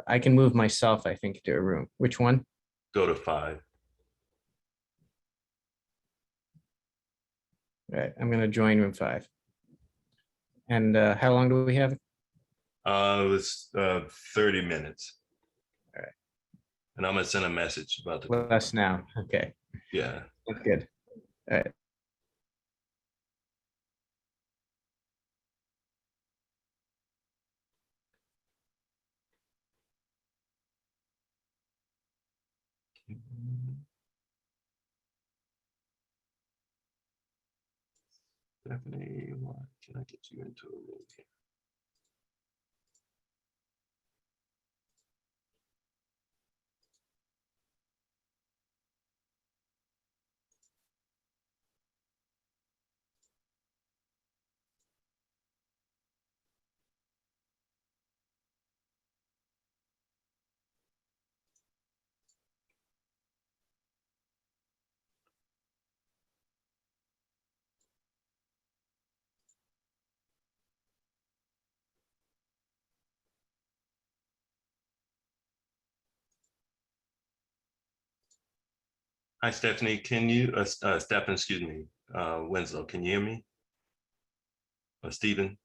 I can move myself, I think, to a room. Which one? Go to 5. All right, I'm gonna join room 5. And how long do we have? It was 30 minutes. All right. And I'm gonna send a message about the. Less now, okay, Yeah. that's good. All right. Stephanie, why can I get you into a room here? Hi, Stephanie. Can you, Stephen, excuse me, Winslow, can you hear me? Or Stephen?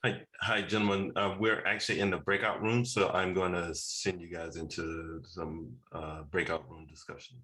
Hi, gentlemen. We're actually in the breakout room, so I'm going to send you guys into some breakout room discussions.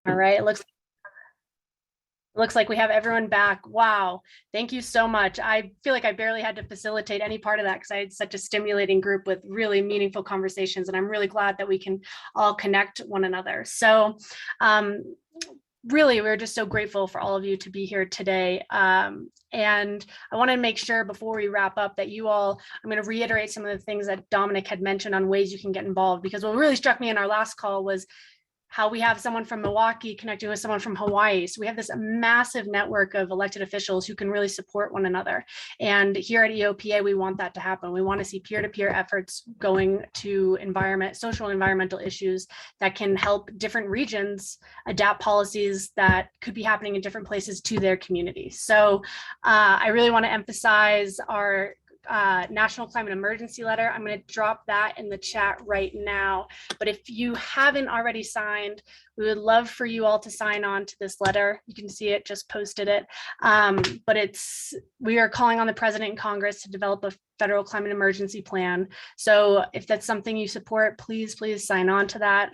All right, it looks like we have everyone back. Wow, thank you so much. I feel like I barely had to facilitate any part of that because I had such a stimulating group with really meaningful conversations, and I'm really glad that we can all connect one another. So really, we're just so grateful for all of you to be here today. And I want to make sure before we wrap up that you all, I'm going to reiterate some of the things that Dominic had mentioned on ways you can get involved, because what really struck me in our last call was how we have someone from Milwaukee connecting with someone from Hawaii. So we have this massive network of elected officials who can really support one another. And here at EOPA, we want that to happen. We want to see peer-to-peer efforts going to social environmental issues that can help different regions adapt policies that could be happening in different places to their community. So I really want to emphasize our National Climate Emergency Letter. I'm going to drop that in the chat right now. But if you haven't already signed, we would love for you all to sign on to this letter. You can see it, just posted it. But we are calling on the President and Congress to develop a federal climate emergency plan. So if that's something you support, please sign on to that.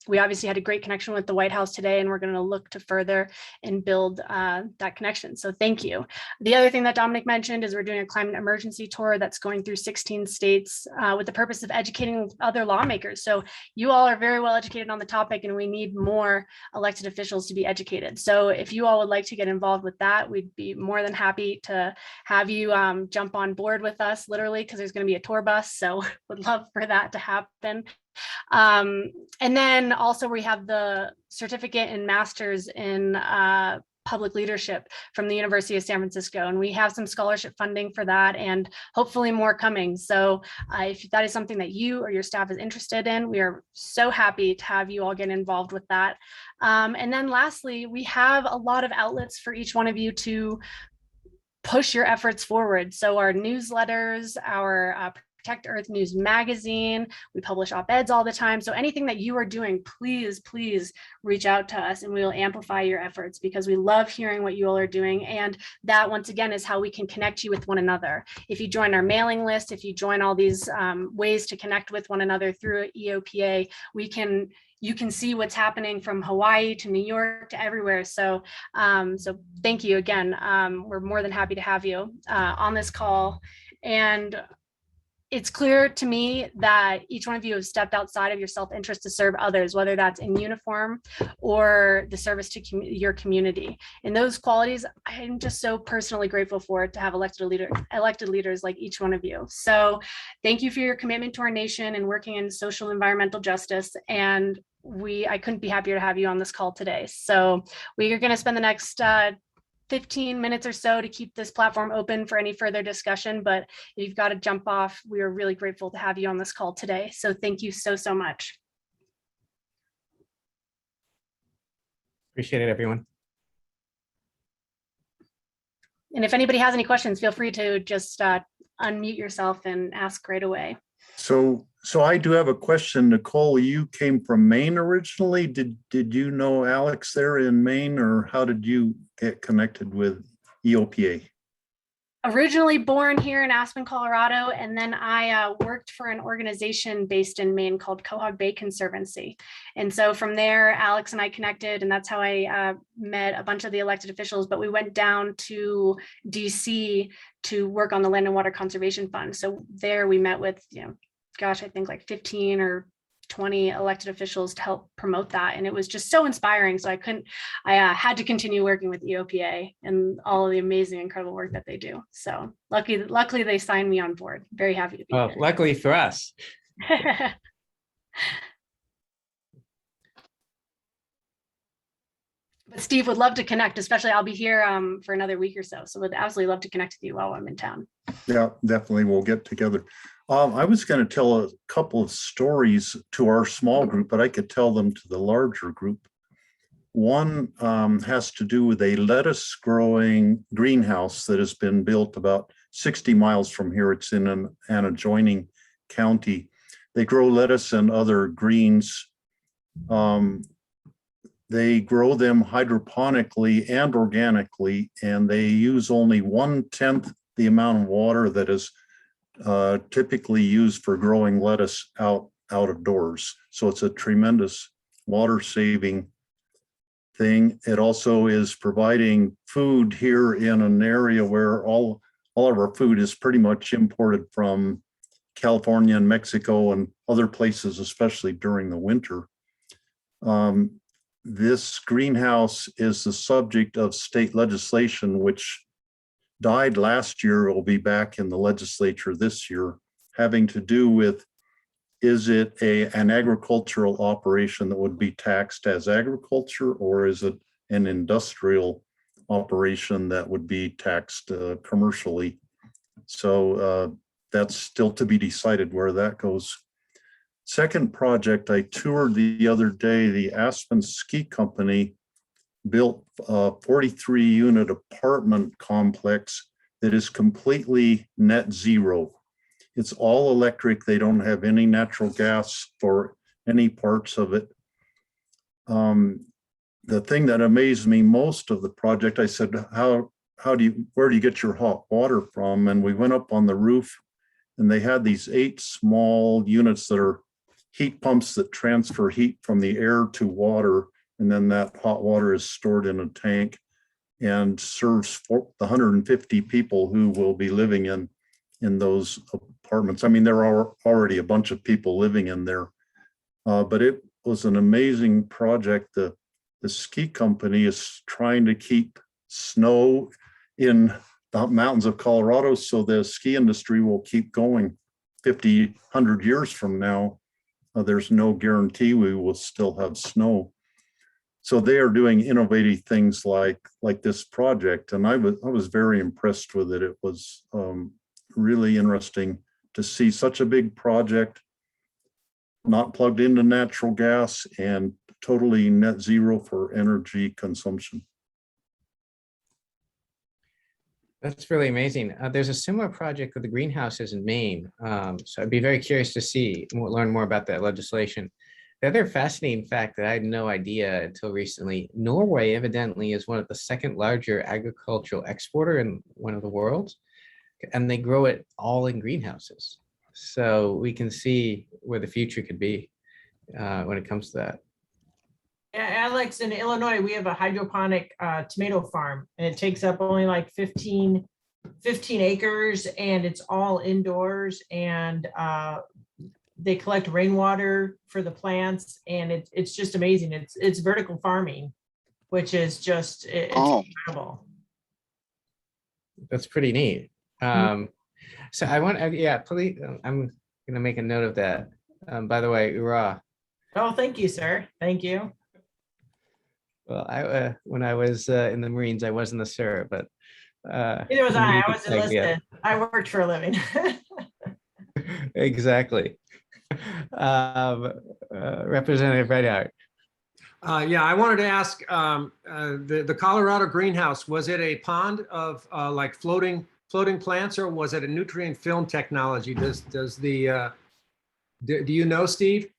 We obviously had a great connection with the White House today, and we're going to look to further and build that connection. So thank you. The other thing that Dominic mentioned is we're doing a climate emergency tour that's going through 16 states with the purpose of educating other lawmakers. So you all are very well educated on the topic, and we need more elected officials to be educated. So if you all would like to get involved with that, we'd be more than happy to have you jump on board with us, literally, because there's going to be a tour bus. So would love for that to happen. And then also we have the certificate and master's in public leadership from the University of San Francisco, and we have some scholarship funding for that and hopefully more coming. So if that is something that you or your staff is interested in, we are so happy to have you all get involved with that. And then lastly, we have a lot of outlets for each one of you to push your efforts forward. So our newsletters, our Protect Earth News magazine, we publish op-eds all the time. So anything that you are doing, please reach out to us and we will amplify your efforts, because we love hearing what you all are doing. And that, once again, is how we can connect you with one another. If you join our mailing list, if you join all these ways to connect with one another through EOPA, you can see what's happening from Hawaii to New York to everywhere. So thank you again. We're more than happy to have you on this call. And it's clear to me that each one of you have stepped outside of your self-interest to serve others, whether that's in uniform or the service to your community. And those qualities, I'm just so personally grateful for, to have elected leaders like each one of you. So thank you for your commitment to our nation and working in social and environmental justice. And I couldn't be happier to have you on this call today. So we are going to spend the next 15 minutes or so to keep this platform open for any further discussion, but if you've got to jump off, we are really grateful to have you on this call today. So thank you so much. Appreciate it, everyone. And if anybody has any questions, feel free to just unmute yourself and ask right away. So I do have a question. Nicole, you came from Maine originally. Did you know Alex there in Maine, or how did you get connected with EOPA? Originally born here in Aspen, Colorado, and then I worked for an organization based in Maine called Quahog Bay Conservancy. And so from there, Alex and I connected, and that's how I met a bunch of the elected officials. But we went down to DC to work on the Land and Water Conservation Fund. So there we met with, I think like 15 or 20 elected officials to help promote that. And it was just so inspiring. So I had to continue working with EOPA and all of the amazing, incredible work that they do. So luckily they signed me on board. Very happy to be here. Luckily for us. But Steve, would love to connect, especially I'll be here for another week or so. So would absolutely love to connect with you while I'm in town. Yeah, definitely. We'll get together. I was going to tell a couple of stories to our small group, but I could tell them to the larger group. One has to do with a lettuce growing greenhouse that has been built about 60 miles from here. It's in an adjoining county. They grow lettuce and other greens. They grow them hydroponically and organically, and they use only 1/10 the amount of water that is typically used for growing lettuce out of doors. So it's a tremendous water saving thing. It also is providing food here in an area where all of our food is pretty much imported from California and Mexico and other places, especially during the winter. This greenhouse is the subject of state legislation, which died last year. It will be back in the legislature this year, having to do with, is it an agricultural operation that would be taxed as agriculture, or is it an industrial operation that would be taxed commercially? So that's still to be decided where that goes. Second project, I toured the other day, the Aspen Ski Company built a 43 unit apartment complex that is completely net zero. It's all electric. They don't have any natural gas for any parts of it. The thing that amazed me most of the project, I said, where do you get your hot water from? And we went up on the roof and they had these 8 small units that are heat pumps that transfer heat from the air to water. And then that hot water is stored in a tank and serves for the 150 people who will be living in those apartments. I mean, there are already a bunch of people living in there, but it was an amazing project. The ski company is trying to keep snow in the mountains of Colorado so the ski industry will keep going 50, 100 years from now. There's no guarantee we will still have snow. So they are doing innovative things like this project. And I was very impressed with it. It was really interesting to see such a big project, not plugged into natural gas and totally net zero for energy consumption. That's really amazing. There's a similar project with the greenhouses in Maine. So I'd be very curious to see and learn more about that legislation. The other fascinating fact that I had no idea until recently, Norway evidently is one of the second larger agricultural exporter in one of the worlds, and they grow it all in greenhouses. So we can see where the future could be when it comes to that. Yeah, Alex, in Illinois, we have a hydroponic tomato farm, and it takes up only like 15 acres, and it's all indoors, and they collect rainwater for the plants, and it's just amazing. It's vertical farming, which is just, it's incredible. That's pretty neat. So I want, yeah, please, I'm gonna make a note of that. By the way, Ura. Oh, thank you, sir. Thank you. Well, when I was in the Marines, I wasn't a sir, but neither was I. I was enlisted. I worked for a living. Exactly. Representative Reinhardt. Yeah, I wanted to ask the Colorado greenhouse, was it a pond of like floating plants, or was it a nutrient film technology? Do you know, Steve?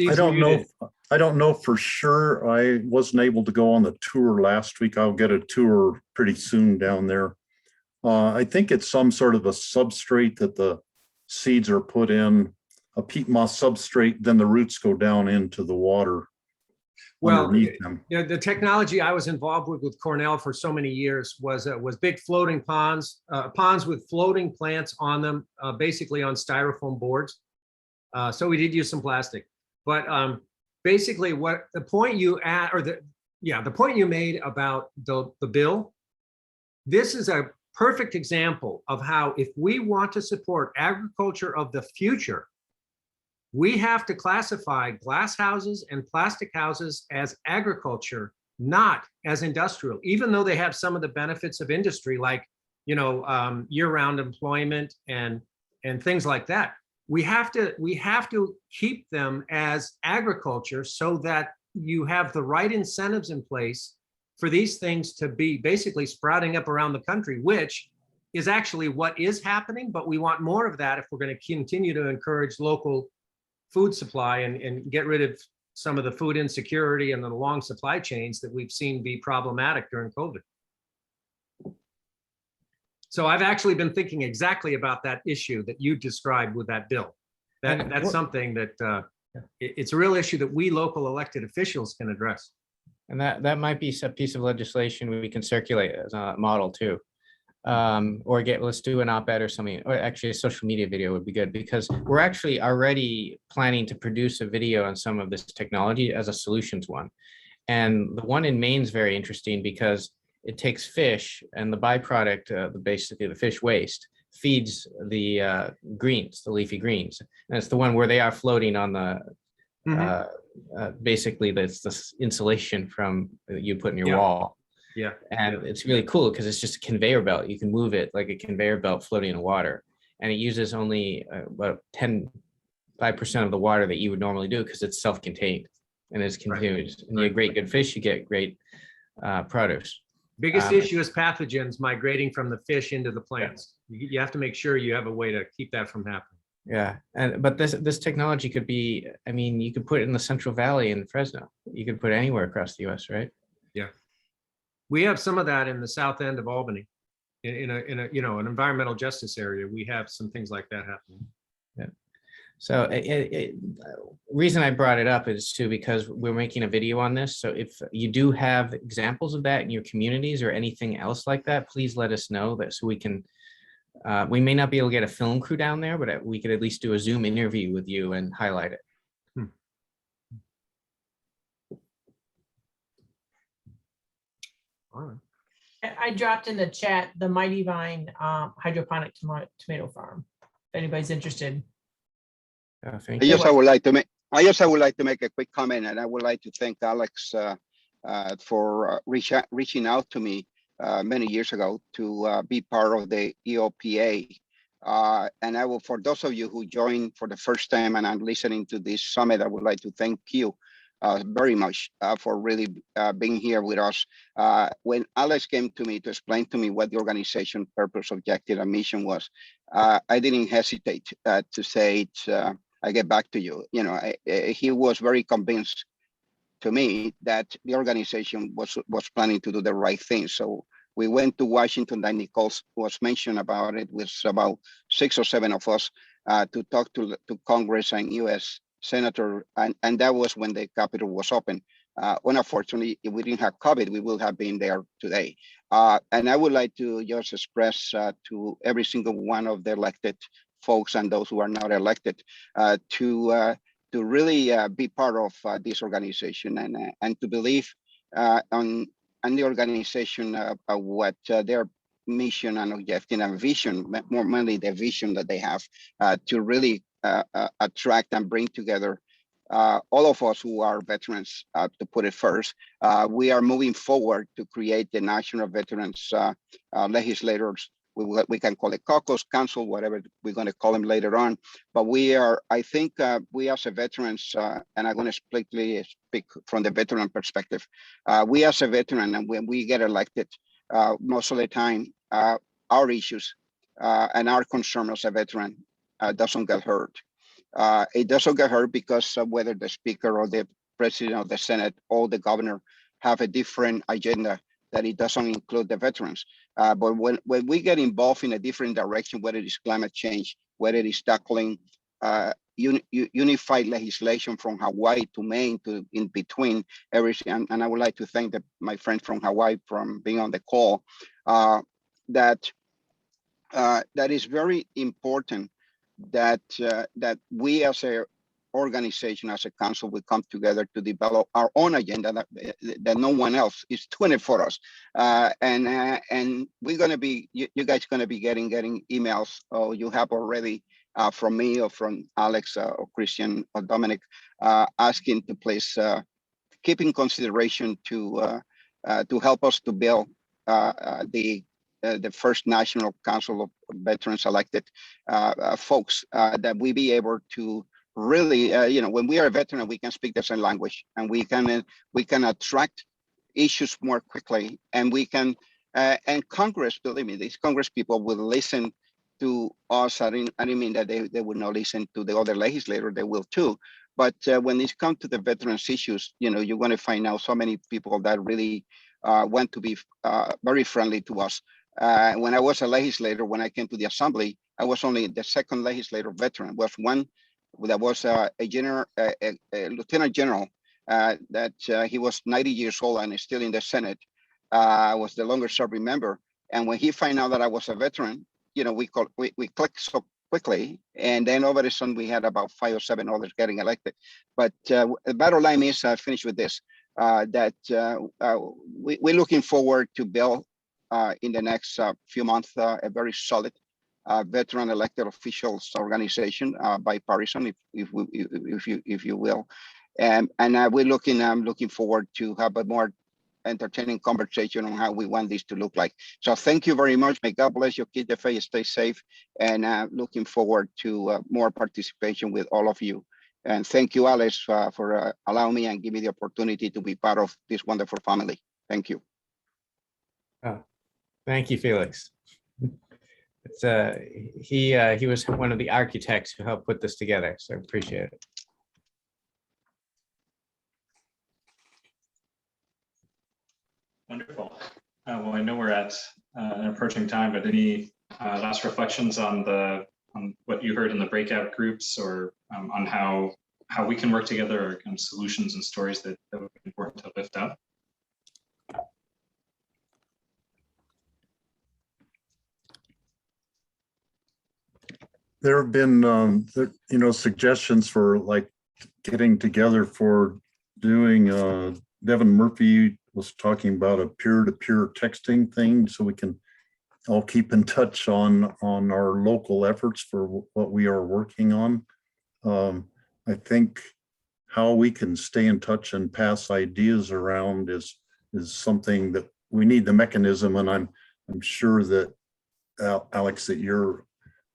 I don't know for sure. I wasn't able to go on the tour last week. I'll get a tour pretty soon down there. I think it's some sort of a substrate that the seeds are put in, a peat moss substrate, then the roots go down into the water. Well, the technology I was involved with Cornell for so many years was big floating ponds, ponds with floating plants on them, basically on styrofoam boards. So we did use some plastic. But basically, the point you made about the bill, this is a perfect example of how, if we want to support agriculture of the future, we have to classify glass houses and plastic houses as agriculture, not as industrial, even though they have some of the benefits of industry, like year-round employment and things like that. We have to keep them as agriculture so that you have the right incentives in place for these things to be basically sprouting up around the country, which is actually what is happening. But we want more of that if we're going to continue to encourage local food supply and get rid of some of the food insecurity and the long supply chains that we've seen be problematic during COVID. So I've actually been thinking exactly about that issue that you described with that bill. That's something that It's a real issue that we local elected officials can address. And that might be a piece of legislation we can circulate as a model too. Or let's do an op-ed or something, or actually a social media video would be good, because we're actually already planning to produce a video on some of this technology as a solutions one. And the one in Maine is very interesting because it takes fish, and the byproduct, basically the fish waste, feeds the greens, the leafy greens. And it's the one where they are floating on the, basically that's the insulation from you put in your wall. Yeah. And it's really cool because it's just a conveyor belt. You can move it like a conveyor belt floating in water. And it uses only about 5% of the water that you would normally do because it's self-contained and it's continuous. And you get great good fish, you get great produce. Biggest issue is pathogens migrating from the fish into the plants. You have to make sure you have a way to keep that from happening. Yeah, but this technology could be, I mean, you could put it in the Central Valley in Fresno. You could put it anywhere across the US, right? Yeah. We have some of that in the south end of Albany, in a an environmental justice area. We have some things like that happening. Yeah. So reason I brought it up is too because we're making a video on this. So if you do have examples of that in your communities or anything else like that, please let us know that so we can. We may not be able to get a film crew down there, but we could at least do a Zoom interview with you and highlight it. All right. I dropped in the chat the Mighty Vine hydroponic tomato farm. If anybody's interested. Thank I you. just I would like to make a quick comment, and I would like to thank Alex for reaching out to me many years ago to be part of the EOPA. And I will, for those of you who joined for the first time and are listening to this summit, I would like to thank you very much for really being here with us. When Alex came to me to explain to me what the organization purpose, objective, and mission was, I didn't hesitate to say it. I get back to you. He was very convinced to me that the organization was planning to do the right thing. So we went to Washington, that Nicole was mentioned about it, with about 6 or 7 of us to talk to Congress and US Senator, and that was when the Capitol was open. Unfortunately, if we didn't have COVID, we would have been there today. And I would like to just express to every single one of the elected folks and those who are not elected to really be part of this organization and to believe on the organization what their mission and objective and vision, more mainly the vision that they have to really attract and bring together all of us who are veterans, to put it first. We are moving forward to create the National Veterans Legislators. We can call it caucus, council, whatever we're going to call them later on. But we are, I think, we as a veterans, and I'm going to speak from the veteran perspective. We as a veteran, and when we get elected, most of the time, our issues and our concern as a veteran doesn't get heard. It doesn't get heard because of whether the speaker or the president of the Senate or the governor have a different agenda that it doesn't include the veterans. But when we get involved in a different direction, whether it is climate change, whether it is tackling unified legislation from Hawaii to Maine to in between everything, and I would like to thank my friend from Hawaii from being on the call, that is very important that we as a organization, as a council, we come together to develop our own agenda that no one else is doing it for us. And we're going to be, you guys going to be getting emails, or you have already from me or from Alex or Christian or Dominic, asking to please keep in consideration to help us to build the first National Council of Veterans elected folks, that we be able to really, when we are a veteran, we can speak the same language, and we can attract issues more quickly, and we can, and Congress, believe me, these Congress people will listen to us. I didn't mean that they would not listen to the other legislators, they will too. But when it comes to the veterans issues, you're going to find out so many people that really want to be very friendly to us. When I was a legislator, when I came to the assembly, I was only the second legislator veteran. Was one that was a lieutenant general, that he was 90 years old and is still in the Senate, was the longest serving member. And when he found out that I was a veteran, we clicked so quickly, and then over the sudden we had about 5 or 7 others getting elected. But the bottom line is, finish with this, that we're looking forward to build in the next few months a very solid veteran elected officials organization, bipartisan, if you will, and we're looking forward to have a more entertaining conversation on how we want this to look like. So thank you very much. May God bless you, keep the faith, stay safe, and looking forward to more participation with all of you. And thank you, Alex, for allowing me and giving me the opportunity to be part of this wonderful family. Thank you. Thank you, Felix. He was one of the architects who helped put this together, so I appreciate it. Wonderful. Well, I know we're at an approaching time, but any last reflections on what you heard in the breakout groups, or on how we can work together, or kind of solutions and stories that would be important to lift up? There have been, suggestions for like getting together for doing, Devin Murphy was talking about a peer-to-peer texting thing, so we can all keep in touch on our local efforts for what we are working on. I think how we can stay in touch and pass ideas around is something that we need the mechanism, and I'm sure that Alex, that you're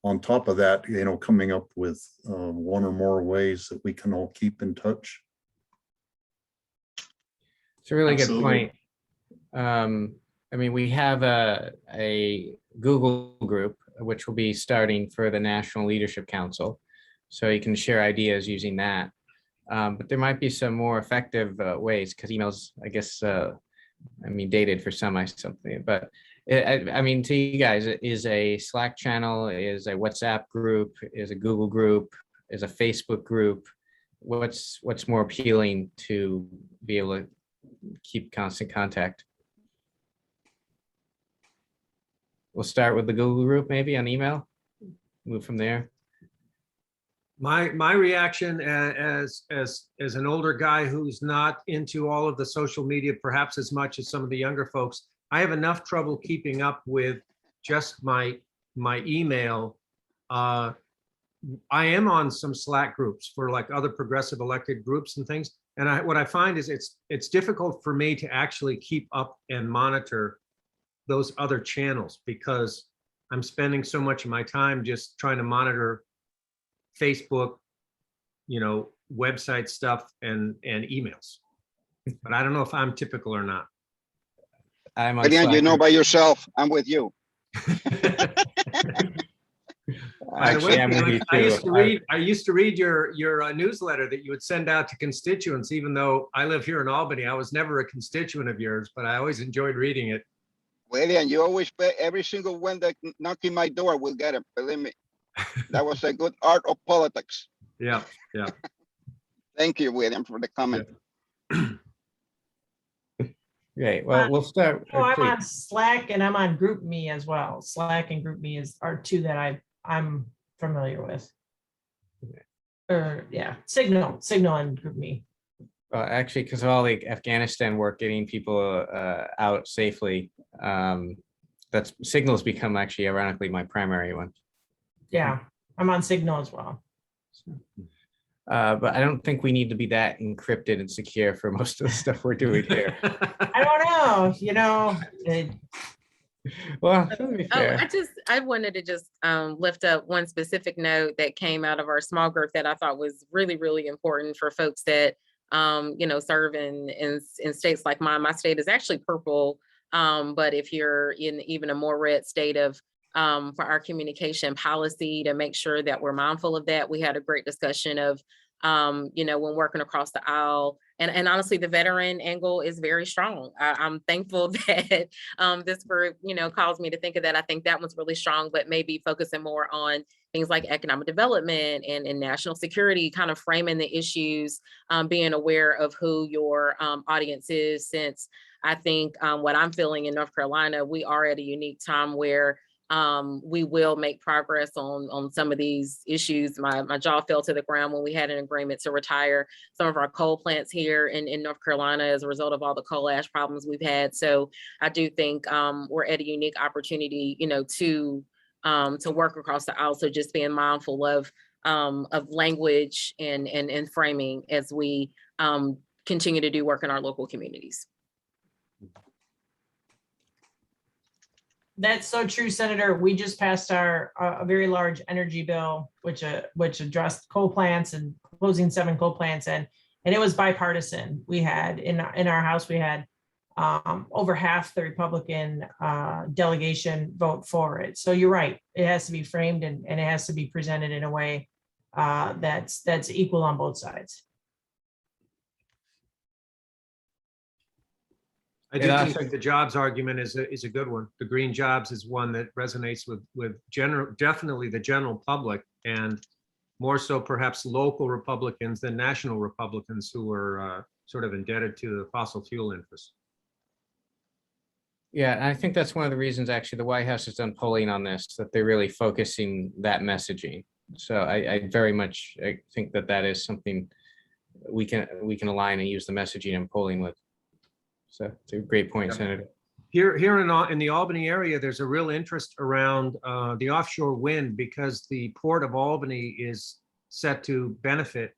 on top of that, coming up with one or more ways that we can all keep in touch. It's a really Absolutely. good point. I mean, we have a Google group, which will be starting for the National Leadership Council. So you can share ideas using that. But there might be some more effective ways, because emails, I guess, dated for some, something, but I mean, to you guys, is a Slack channel, is a WhatsApp group, is a Google group, is a Facebook group? What's more appealing to be able to keep constant contact? We'll start with the Google group, maybe on email, move from there. My reaction as an older guy who's not into all of the social media, perhaps as much as some of the younger folks, I have enough trouble keeping up with just my email. I am on some Slack groups for like other progressive elected groups and things. And what I find is it's difficult for me to actually keep up and monitor those other channels, because I'm spending so much of my time just trying to monitor Facebook, website stuff and emails. But I don't know if I'm typical or not. I'm on Again, Slack. by yourself, I'm with you. By the way, Actually, I'm with you I used to read your newsletter that you would send out to constituents. Even though I live here in Albany, I was never a constituent of yours, but I always enjoyed reading it. William, you always pay every single one that knocking my door will get it. Believe me, that was a good art of politics. Yeah. Thank you, William, for the comment. Great. Well, we'll start. I'm on Slack and I'm on GroupMe as well. Slack and GroupMe are two that I'm familiar with. Or yeah, Signal and GroupMe. Well, actually, because of all the Afghanistan work, getting people out safely, that's Signal's become actually, ironically, my primary one. Yeah, I'm on Signal as well. But I don't think we need to be that encrypted and secure for most of the stuff we're doing here. I don't know, Well, to be fair. I wanted to just lift up one specific note that came out of our small group that I thought was really, really important for folks that serve in states like mine. My state is actually purple, but if you're in even a more red state of for our communication policy, to make sure that we're mindful of that. We had a great discussion of, when working across the aisle, and honestly, the veteran angle is very strong. I'm thankful that this group, caused me to think of that. I think that one's really strong, but maybe focusing more on, things like economic development and national security, kind of framing the issues, being aware of who your audience is, since I think what I'm feeling in North Carolina, we are at a unique time where we will make progress on some of these issues. My jaw fell to the ground when we had an agreement to retire some of our coal plants here in North Carolina as a result of all the coal ash problems we've had. So I do think we're at a unique opportunity, to work across the aisle. So just being mindful of language and framing as we continue to do work in our local communities. That's so true, Senator. We just passed a very large energy bill, which addressed coal plants and closing 7 coal plants, and it was bipartisan. We had in our House, we had over half the Republican delegation vote for it. So you're right. It has to be framed and it has to be presented in a way that's equal on both sides. I do think the jobs argument is a good one. The green jobs is one that resonates with definitely the general public, and more so perhaps local Republicans than national Republicans who are sort of indebted to the fossil fuel interests. Yeah, I think that's one of the reasons actually the White House has done polling on this, that they're really focusing that messaging. So I very much think that is something we can align and use the messaging and polling with. So it's a great point, Senator. Here in the Albany area, there's a real interest around the offshore wind, because the Port of Albany is set to benefit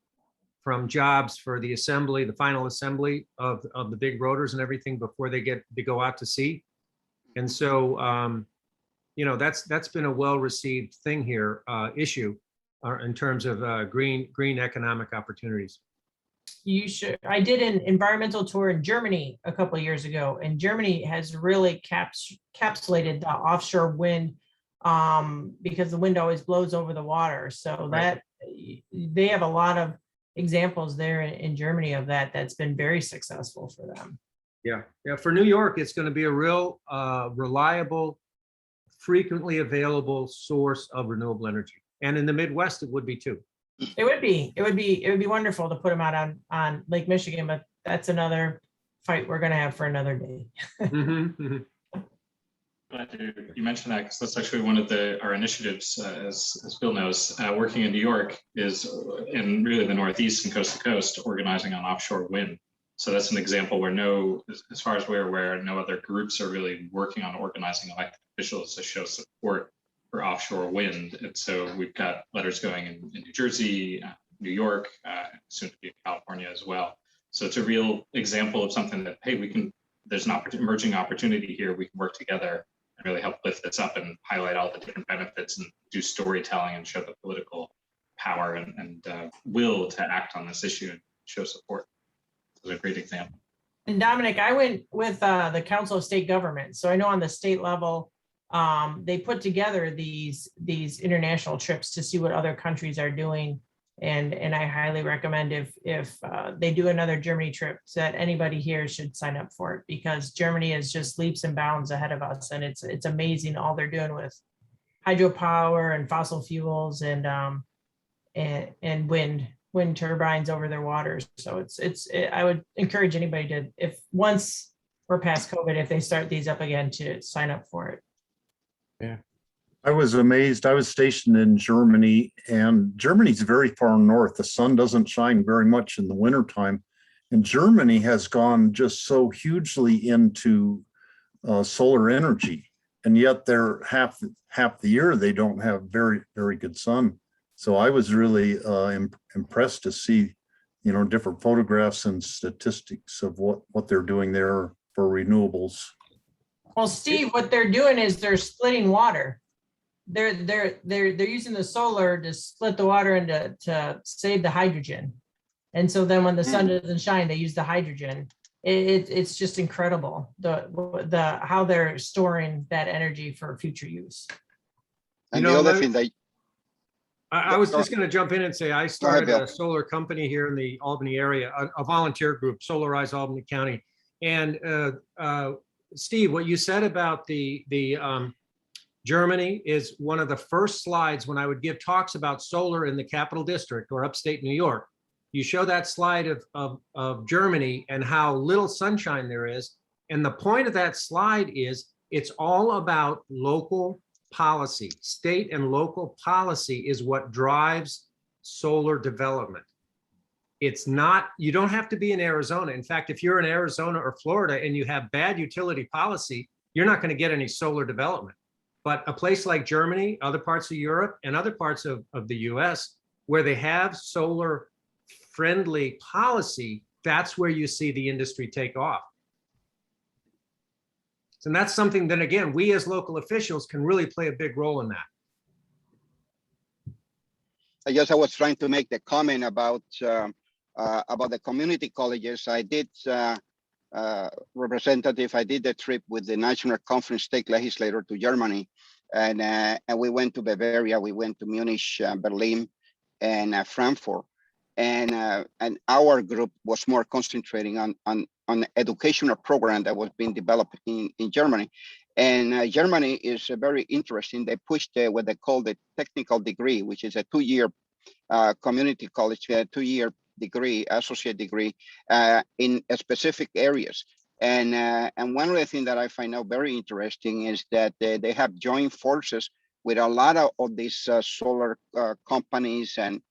from jobs for the assembly, the final assembly of the big rotors and everything before they go out to sea. And so, that's been a well-received thing here, issue in terms of green economic opportunities. You should. I did an environmental tour in Germany a couple of years ago, and Germany has really capsulated the offshore wind because the wind always blows over the water. So that they have a lot of examples there in Germany of that's been very successful for them. Yeah. For New York, it's going to be a real reliable, frequently available source of renewable energy, and in the Midwest, it would be too. It would be wonderful to put them out on Lake Michigan, but that's another fight we're going to have for another day. Glad you mentioned that, because that's actually one of our initiatives, as Bill knows, working in New York is in really the Northeast and coast to coast, organizing on offshore wind. So that's an example where as far as we're aware, no other groups are really working on organizing elected officials to show support for offshore wind. And so we've got letters going in New Jersey, New York, soon to be in California as well. So it's a real example of something that, hey, there's an emerging opportunity here. We can work together and really help lift this up and highlight all the different benefits and do storytelling and show the political power and will to act on this issue and show support. It's a great example. And Dominic, I went with the Council of State Governments. So I know on the state level, they put together these international trips to see what other countries are doing. And I highly recommend if they do another Germany trip, that anybody here should sign up for it, because Germany is just leaps and bounds ahead of us. And it's amazing all they're doing with hydropower and fossil fuels and wind turbines over their waters. So I would encourage anybody to, if once we're past COVID, if they start these up again, to sign up for it. Yeah. I was amazed. I was stationed in Germany, and Germany's very far north. The sun doesn't shine very much in the wintertime. And Germany has gone just so hugely into solar energy. And yet they're half the year, they don't have very, very good sun. So I was really impressed to see, different photographs and statistics of what they're doing there for renewables. Well, Steve, what they're doing is they're splitting water. They're using the solar to split the water and to save the hydrogen. And so then when the sun doesn't shine, they use the hydrogen. It's just incredible the how they're storing that energy for future use. And the other thing that I was just going to jump in and say I started a solar company here in the Albany area, a volunteer group, Solarize Albany County. And Steve, what you said about the Germany is one of the first slides when I would give talks about solar in the capital district or upstate New York. You show that slide of Germany and how little sunshine there is. And the point of that slide is it's all about local policy. State and local policy is what drives solar development. It's not, you don't have to be in Arizona. In fact, if you're in Arizona or Florida and you have bad utility policy, you're not going to get any solar development. But a place like Germany, other parts of Europe, and other parts of the US, where they have solar friendly policy, that's where you see the industry take off. And that's something that, again, we as local officials can really play a big role in that. I guess I was trying to make the comment about the community colleges. I did, Representative, I did the trip with the National Conference State Legislator to Germany, and we went to Bavaria, we went to Munich, Berlin, and Frankfurt. And our group was more concentrating on an educational program that was being developed in Germany. And Germany is very interesting. They pushed what they call the technical degree, which is a 2-year community college, a 2-year degree, associate degree in specific areas. And one of the things that I find out very interesting is that they have joined forces with a lot of these solar companies and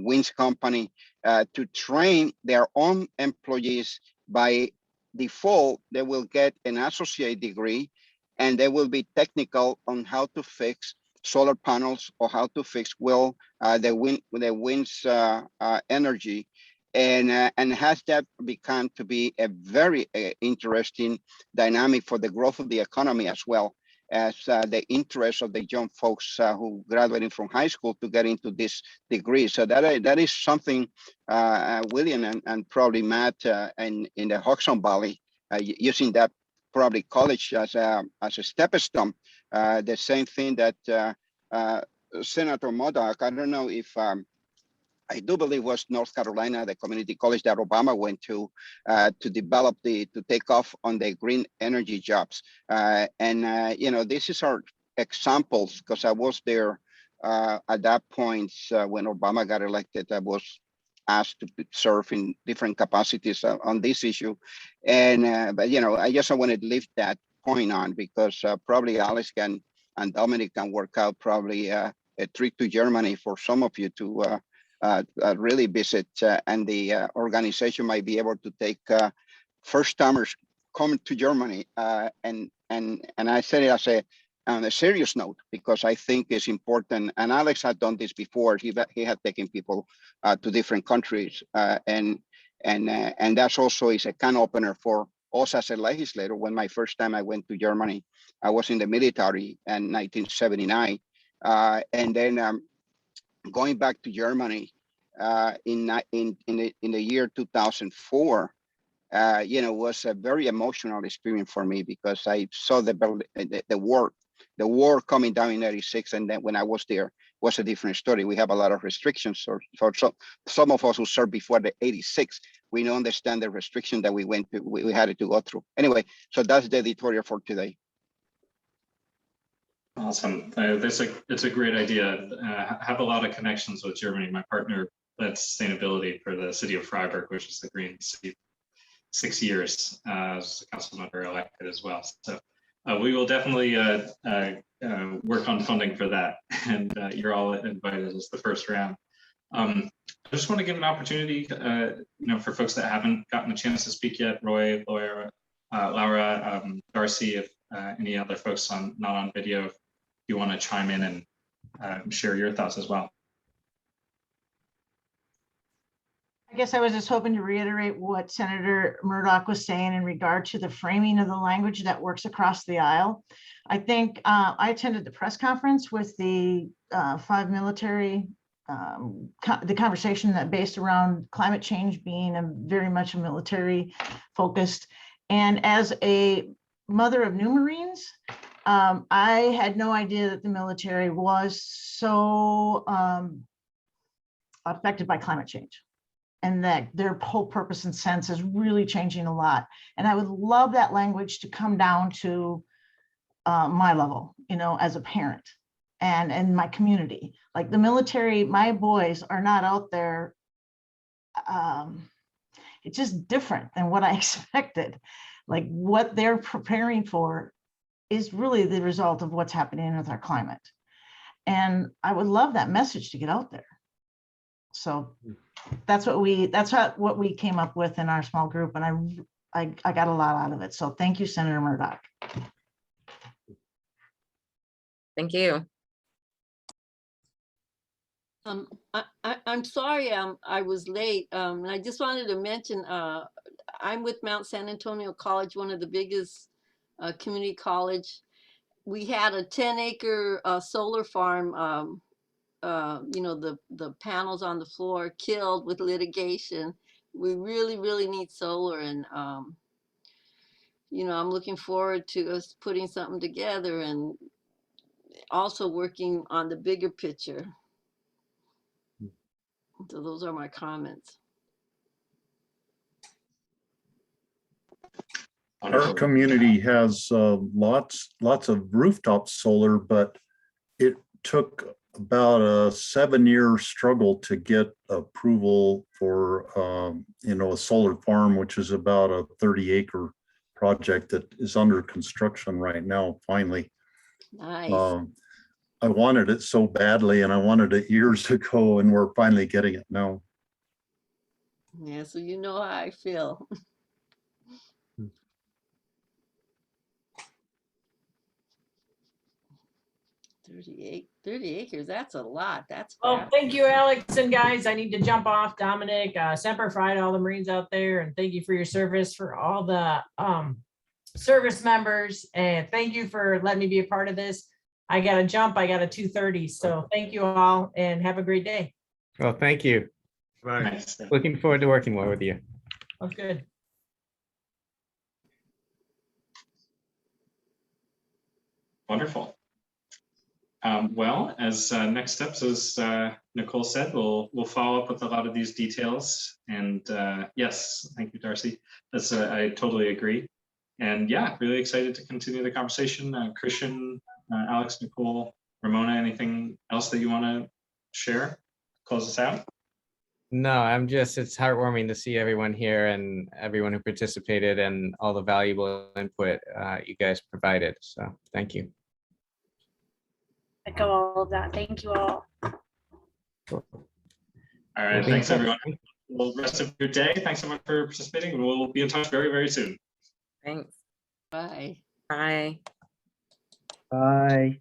wind company to train their own employees. By default, they will get an associate degree and they will be technical on how to fix solar panels or how to fix the wind's energy. And has that become to be a very interesting dynamic for the growth of the economy as well as the interest of the young folks who graduating from high school to get into this degree. So that is something William and probably Matt in the Hudson Valley using that probably college as a stepping stone. The same thing that Senator Modoc, I don't know if I do believe was North Carolina, the community college that Obama went to develop to take off on the green energy jobs. You know, this is our examples because I was there at that point when Obama got elected. I was asked to serve in different capacities on this issue. But, you know, I just wanted to leave that point on because probably Alex and Dominic can work out probably a trip to Germany for some of you to really visit, and the organization might be able to take first timers coming to Germany. And I said it as on a serious note because I think it's important. And Alex had done this before. He had taken people to different countries, and that's also is a can opener for us as a legislator. When my first time I went to Germany, I was in the military in 1979, and then. Going back to Germany in the year 2004, you know, was a very emotional experience for me because I saw the war coming down in '86, and then when I was there was a different story. We have a lot of restrictions, or for some of us who served before the '86, we don't understand the restriction that we had to go through. Anyway, so that's the editorial for today. Awesome. It's a great idea. Have a lot of connections with Germany. My partner led sustainability for the city of Freiburg, which is the green city, 6 years as a council member elected as well. So we will definitely work on funding for that. And you're all invited as the first round. I just want to give an opportunity, you know, for folks that haven't gotten a chance to speak yet, Roy, Laura, Darcy, if any other folks not on video, you want to chime in and share your thoughts as well. I guess I was just hoping to reiterate what Senator Murdoch was saying in regard to the framing of the language that works across the aisle. I think I attended the press conference with the 5 military, the conversation that based around climate change being very much a military focused. And as a mother of new Marines, I had no idea that the military was so affected by climate change and that their whole purpose and sense is really changing a lot. And I would love that language to come down to my level, as a parent and in my community. Like the military, my boys are not out there. It's just different than what I expected. Like what they're preparing for is really the result of what's happening with our climate. And I would love that message to get out there. So that's what we came up with in our small group, and I got a lot out of it. So thank you, Senator Murdoch. Thank you. I'm sorry I was late. And I just wanted to mention I'm with Mount San Antonio College, one of the biggest community college. We had a 10-acre solar farm. The panels on the floor killed with litigation. We really need solar, and I'm looking forward to us putting something together and also working on the bigger picture. So those are my comments. Our community has lots of rooftop solar, but it took about a 7-year struggle to get approval for a solar farm, which is about a 30-acre project that is under construction right now. Finally, nice. I wanted it so badly, and I wanted it years ago, and we're finally getting it now. Yeah, so you know how I feel. $30 acres, that's a lot. That's well, thank you, Alex, and guys. I need to jump off. Dominic, Semper Fi to all the Marines out there, and thank you for your service for all the service members, and thank you for letting me be a part of this. I got to jump. I got a 2:30, so thank you all, and have a great day. Well, thank you. Nice. Looking forward to working more with you. That's good. Wonderful. Well, as next steps, as Nicole said, we'll follow up with a lot of these details. And yes, thank you, Darcy. I totally agree. And yeah, really excited to continue the conversation. Christian, Alex, Nicole, Ramona, anything else that you want to share? Close us out. No, it's heartwarming to see everyone here and everyone who participated and all the valuable input you guys provided. So thank you. Echo all of that. Thank you all. All right, thanks everyone. Well, rest of your day. Thanks so much for participating, and we'll be in touch very, very soon. Thanks. Bye. Bye. Bye.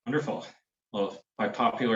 Wonderful. Well, by popular